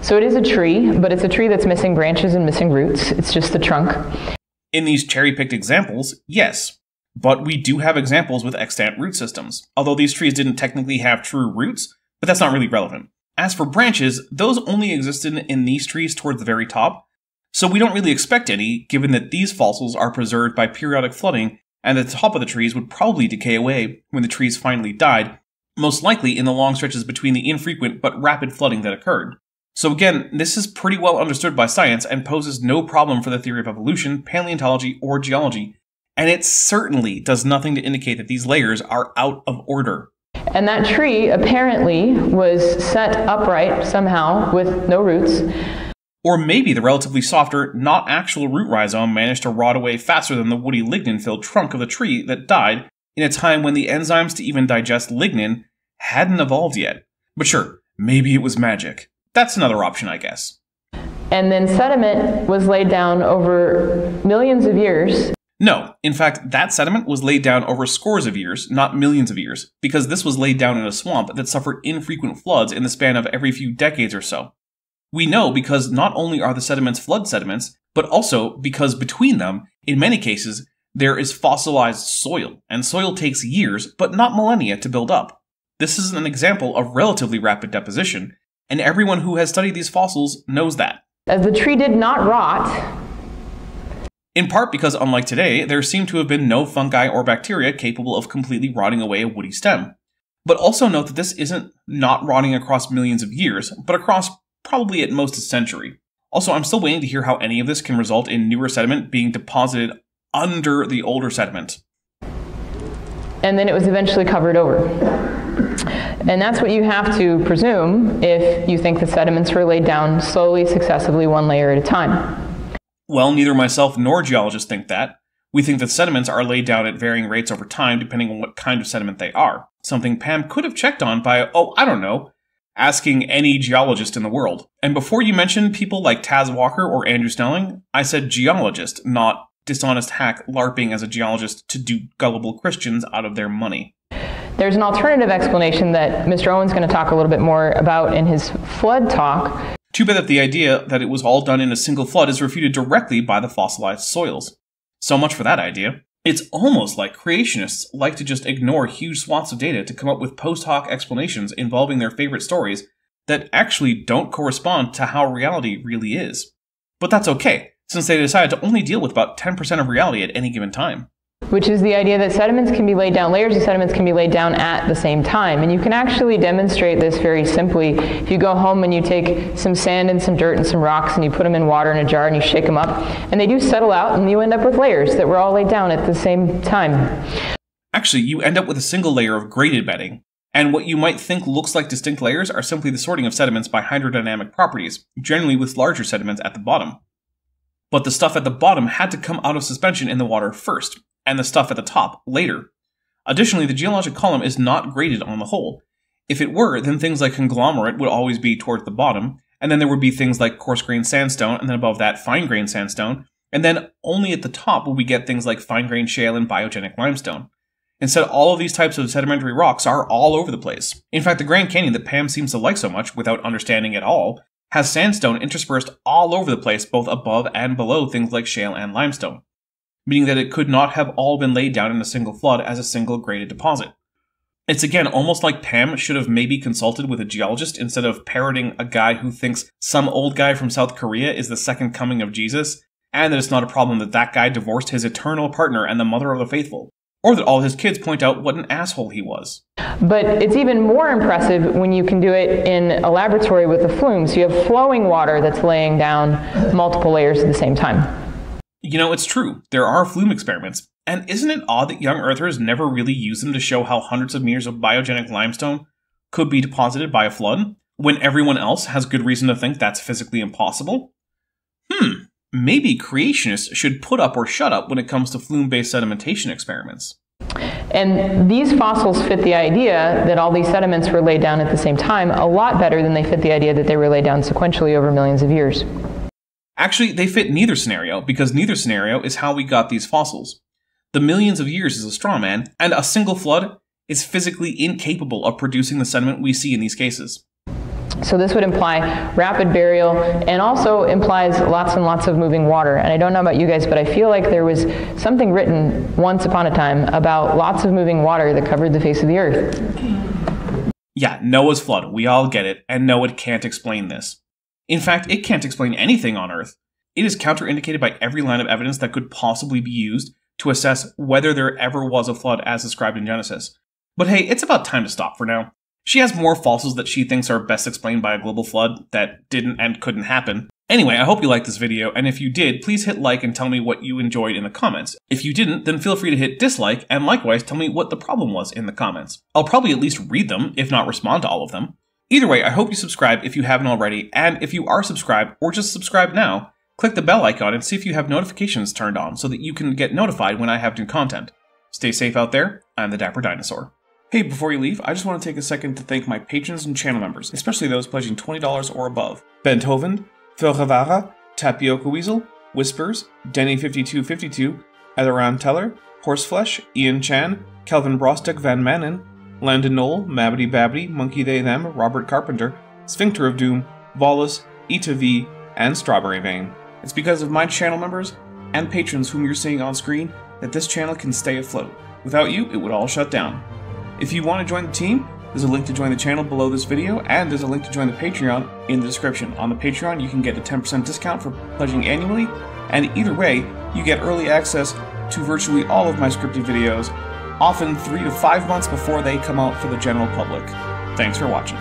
So it is a tree, but it's a tree that's missing branches and missing roots. It's just the trunk. In these cherry-picked examples, yes. But we do have examples with extant root systems, although these trees didn't technically have true roots, but that's not really relevant. As for branches, those only existed in these trees towards the very top, so we don't really expect any, given that these fossils are preserved by periodic flooding, and the top of the trees would probably decay away when the trees finally died, most likely in the long stretches between the infrequent but rapid flooding that occurred. So again, this is pretty well understood by science and poses no problem for the theory of evolution, paleontology, or geology, and it certainly does nothing to indicate that these layers are out of order. And that tree apparently was set upright somehow with no roots. Or maybe the relatively softer, not actual root rhizome managed to rot away faster than the woody lignin-filled trunk of the tree that died in a time when the enzymes to even digest lignin hadn't evolved yet. But sure, maybe it was magic. That's another option, I guess. And then sediment was laid down over millions of years. No, in fact, that sediment was laid down over scores of years, not millions of years, because this was laid down in a swamp that suffered infrequent floods in the span of every few decades or so. We know because not only are the sediments flood sediments, but also because between them, in many cases, there is fossilized soil, and soil takes years, but not millennia, to build up. This is an example of relatively rapid deposition, and everyone who has studied these fossils knows that. As the tree did not rot. In part because, unlike today, there seem to have been no fungi or bacteria capable of completely rotting away a woody stem. But also note that this isn't not rotting across millions of years, but across probably at most a century. Also, I'm still waiting to hear how any of this can result in newer sediment being deposited under the older sediment. And then it was eventually covered over. And that's what you have to presume if you think the sediments were laid down slowly, successively, one layer at a time. Well, neither myself nor geologists think that. We think that sediments are laid down at varying rates over time depending on what kind of sediment they are. Something Pam could have checked on by, asking any geologist in the world. And before you mentioned people like Taz Walker or Andrew Snelling, I said geologist, not dishonest hack LARPing as a geologist to do gullible Christians out of their money. There's an alternative explanation that Mr. Owen's going to talk a little bit more about in his flood talk. Too bad that the idea that it was all done in a single flood is refuted directly by the fossilized soils. So much for that idea. It's almost like creationists like to just ignore huge swaths of data to come up with post hoc explanations involving their favorite stories that actually don't correspond to how reality really is. But that's okay, since they decided to only deal with about 10% of reality at any given time. Which is the idea that sediments can be laid down, layers of sediments can be laid down at the same time. And you can actually demonstrate this very simply. If you go home and you take some sand and some dirt and some rocks and you put them in water in a jar and you shake them up, and they do settle out, and you end up with layers that were all laid down at the same time. Actually, you end up with a single layer of graded bedding. And what you might think looks like distinct layers are simply the sorting of sediments by hydrodynamic properties, generally with larger sediments at the bottom. But the stuff at the bottom had to come out of suspension in the water first, and the stuff at the top later. Additionally, the geologic column is not graded on the whole. If it were, then things like conglomerate would always be towards the bottom, and then there would be things like coarse-grained sandstone, and then above that, fine-grained sandstone, and then only at the top will we get things like fine-grained shale and biogenic limestone. Instead, all of these types of sedimentary rocks are all over the place. In fact, the Grand Canyon that Pam seems to like so much, without understanding at all, has sandstone interspersed all over the place, both above and below things like shale and limestone, meaning that it could not have all been laid down in a single flood as a single graded deposit. It's again almost like Pam should have maybe consulted with a geologist instead of parroting a guy who thinks some old guy from South Korea is the second coming of Jesus, and that it's not a problem that that guy divorced his eternal partner and the mother of the faithful, or that all his kids point out what an asshole he was. But it's even more impressive when you can do it in a laboratory with a flume, so you have flowing water that's laying down multiple layers at the same time. You know, it's true. There are flume experiments. And isn't it odd that young earthers never really use them to show how hundreds of meters of biogenic limestone could be deposited by a flood, when everyone else has good reason to think that's physically impossible? Maybe creationists should put up or shut up when it comes to flume-based sedimentation experiments. And these fossils fit the idea that all these sediments were laid down at the same time a lot better than they fit the idea that they were laid down sequentially over millions of years. Actually, they fit neither scenario, because neither scenario is how we got these fossils. The millions of years is a straw man, and a single flood is physically incapable of producing the sediment we see in these cases. So this would imply rapid burial, and also implies lots and lots of moving water. And I don't know about you guys, but I feel like there was something written once upon a time about lots of moving water that covered the face of the earth. Yeah, Noah's flood, we all get it, and no, it can't explain this. In fact, it can't explain anything on Earth. It is counterindicated by every line of evidence that could possibly be used to assess whether there ever was a flood as described in Genesis. But hey, it's about time to stop for now. She has more fossils that she thinks are best explained by a global flood that didn't and couldn't happen. Anyway, I hope you liked this video, and if you did, please hit like and tell me what you enjoyed in the comments. If you didn't, then feel free to hit dislike, and likewise tell me what the problem was in the comments. I'll probably at least read them, if not respond to all of them. Either way, I hope you subscribe if you haven't already, and if you are subscribed, or just subscribe now, click the bell icon and see if you have notifications turned on so that you can get notified when I have new content. Stay safe out there, I'm the Dapper Dinosaur. Hey, before you leave, I just want to take a second to thank my patrons and channel members, especially those pledging $20 or above. Benthoven, Philgevara, Tapioca Weasel, Whispers, Denny5252, Elaran Teller, Horseflesh, Ian Chan, Kelvin Brostek Van Manen, Landon Knoll, Mabbity Babbity, Monkey They Them, Robert Carpenter, Sphincter of Doom, Volus, Eta V, and Strawberry Vein. It's because of my channel members and patrons whom you're seeing on screen that this channel can stay afloat. Without you, it would all shut down. If you want to join the team, there's a link to join the channel below this video, and there's a link to join the Patreon in the description. On the Patreon, you can get a 10% discount for pledging annually, and either way, you get early access to virtually all of my scripted videos, often 3 to 5 months before they come out for the general public. Thanks for watching.